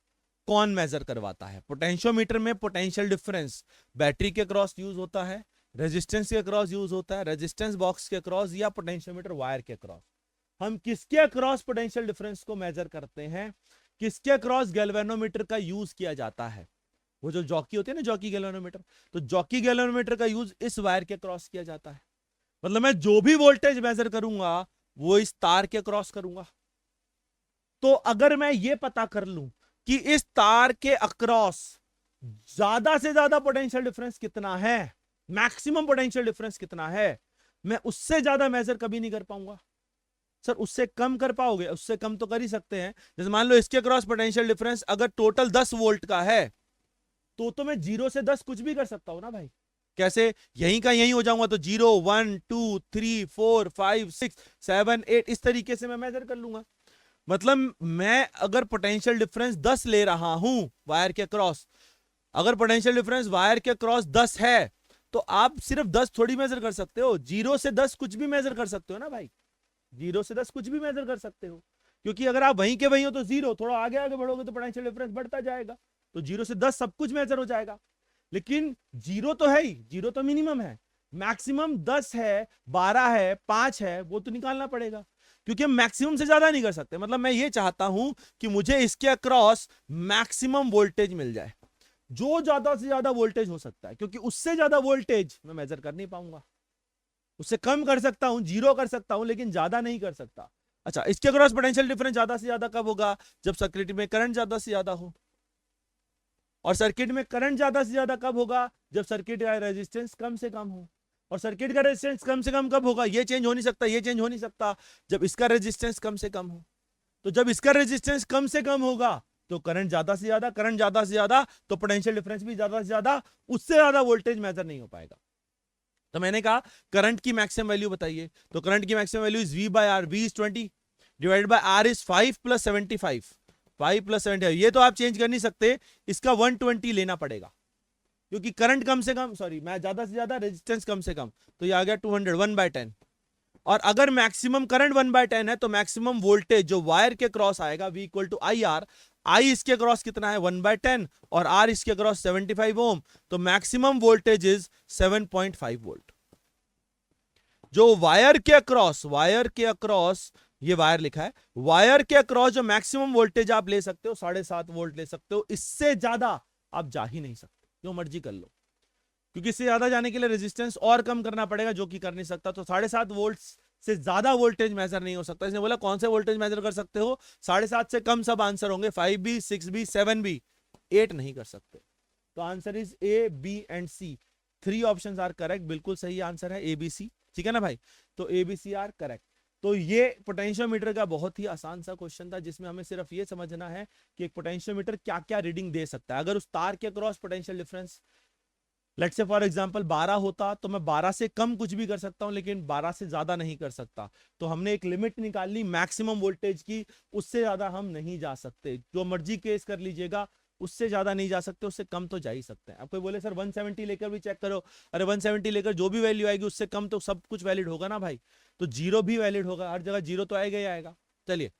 कौन मेजर करवाता है। पोटेंशियोमीटर में पोटेंशियल डिफरेंस बैटरी के क्रॉस यूज होता है, रेजिस्टेंस के क्रॉस यूज होता है, रेजिस्टेंस बॉक्स के क्रॉस या पोटेंशियोमीटर वायर के क्रॉस। हम किसके क्रॉस पोटेंशियल डिफरेंस को मेजर करते हैं, किसके क्रॉस गैल्वेनोमीटर का यूज किया जाता है। वो जो जॉकी होते हैं ना, जॉकी गैल्वेनोमीटर, तो जॉकी गैल्वेनोमीटर का यूज इस वायर के क्रॉस किया जाता है। मतलब मैं जो भी वोल्टेज मेजर करूंगा वो इस तार के क्रॉस करूंगा। तो अगर मैं ये पता कर लूं कि इस तार के अक्रॉस ज्यादा से ज्यादा पोटेंशियल डिफरेंस कितना है, मैक्सिमम पोटेंशियल डिफरेंस कितना है, मैं उससे ज्यादा मेजर कभी नहीं कर पाऊंगा। सर उससे कम कर पाओगे, उससे कम तो कर ही सकते हैं। जैसे मान लो इसके क्रॉस पोटेंशियल डिफरेंस अगर टोटल 10 वोल्ट का है तो मैं 0 से 10 कुछ भी कर सकता हूं ना भाई। कैसे, यहीं का यहीं हो जाऊंगा तो 0 1 2 3 4 5 6 7 8 इस तरीके से मैं मेजर कर लूंगा। मतलब मैं अगर पोटेंशियल डिफरेंस 10 ले रहा हूं वायर के क्रॉस, अगर पोटेंशियल डिफरेंस वायर के क्रॉस 10 है तो आप सिर्फ 10 थोड़ी मेजर कर सकते हो, 0 से 10 कुछ भी मेजर कर सकते हो ना भाई। 0 से 10 कुछ भी मेजर कर सकते हो, क्योंकि अगर आप वहीं के वहीं हो तो 0, थोड़ा आगे आगे बढ़ोगे तो पोटेंशियल डिफरेंस बढ़ता जाएगा, तो 0 से 10 सब कुछ मेजर हो जाएगा। लेकिन 0 तो है ही, 0 तो मिनिमम है, मैक्सिमम 10 है, 12 है, 5 है, वो तो निकालना पड़ेगा, क्योंकि हम मैक्सिमम से ज्यादा नहीं कर सकते। मतलब मैं ये चाहता हूं कि मुझे इसके अक्रॉस मैक्सिमम वोल्टेज मिल जाए, जो ज्यादा से ज्यादा वोल्टेज हो सकता है, क्योंकि उससे ज्यादा वोल्टेज मैं मेजर कर नहीं पाऊंगा। उससे कम कर सकता हूं, 0 कर सकता हूं, लेकिन ज्यादा नहीं कर सकता। अच्छा, इसके अक्रॉस पोटेंशियल डिफरेंस ज्यादा से ज्यादा कब होगा, जब सर्किट में करंट ज्यादा से ज्यादा हो। और सर्किट में करंट ज्यादा से ज्यादा कब होगा, जब सर्किट का रेजिस्टेंस कम से कम हो। और सर्किट का रेजिस्टेंस कम से कम कब होगा, ये चेंज हो नहीं सकता, ये चेंज हो नहीं सकता, जब इसका रेजिस्टेंस कम से कम हो। तो जब इसका रेजिस्टेंस कम से कम होगा तो करंट ज्यादा से ज्यादा, करंट ज्यादा से ज्यादा तो पोटेंशियल डिफरेंस भी ज्यादा से ज्यादा, उससे ज्यादा वोल्टेज मेजर नहीं हो पाएगा। तो मैंने कहा करंट की मैक्सिमम वैल्यू बताइए, तो करंट की maximum value is V by R, V is 20 divided by R is 5 plus 75, 5 plus 75, ये तो आप चेंज कर नहीं सकते, इसका 120 लेना पड़ेगा। क्योंकि करंट कम से कम, सॉरी मैं ज्यादा से ज्यादा, रेजिस्टेंस कम से कम, तो ये आ गया 200 1/10। और अगर मैक्सिमम करंट 1/10 है तो मैक्सिमम वोल्टेज जो वायर के क्रॉस आएगा V equal to I R. I इसके क्रॉस कितना है 1/10 और आर इसके क्रॉस 75 ओम, तो मैक्सिमम वोल्टेज इज 7.5 वोल्ट। जो वायर के अक्रॉस ये वायर लिखा है, वायर के अक्रॉस जो मैक्सिमम वोल्टेज आप ले सकते हो 7.5 वोल्ट ले सकते हो, इससे ज्यादा आप जा ही नहीं सकते, जो मर्जी कर लो, क्योंकि इससे ज्यादा जाने के लिए रेजिस्टेंस और कम करना पड़ेगा, जो कि कर नहीं सकता। तो 7.5 वोल्ट से ज्यादा वोल्टेज मेजर नहीं हो सकता। इसने बोला कौन से वोल्टेज मेजर कर सकते हो, 7.5 से कम सब आंसर होंगे, 5B 6B 7B, 8 नहीं कर सकते। तो answer is A B and C, 3 options are correct, बिल्कुल सही आंसर है ABC, ठीक है ना भाई। तो ABC आर करेक्ट। तो ये पोटेंशियोमीटर का बहुत ही आसान सा क्वेश्चन था, जिसमें हमें सिर्फ ये समझना है कि एक पोटेंशियोमीटर क्या क्या रीडिंग दे सकता है। अगर उस तार के cross potential difference let's say for example 12 होता तो मैं 12 से कम कुछ भी कर सकता हूं, लेकिन 12 से ज्यादा नहीं कर सकता। तो हमने एक लिमिट निकाल ली मैक्सिमम वोल्टेज की, उससे ज्यादा हम नहीं जा सकते। जो मर्जी केस कर लीजिएगा, उससे ज्यादा नहीं जा सकते, उससे कम तो जा ही सकते हैं। आप कोई बोले सर 170 लेकर भी चेक करो, अरे 170 लेकर जो भी वैल्यू आएगी उससे कम तो सब कुछ वैलिड होगा ना भाई। तो जीरो भी वैलिड होगा, हर जगह जीरो तो आएगा ही आएगा। चलिए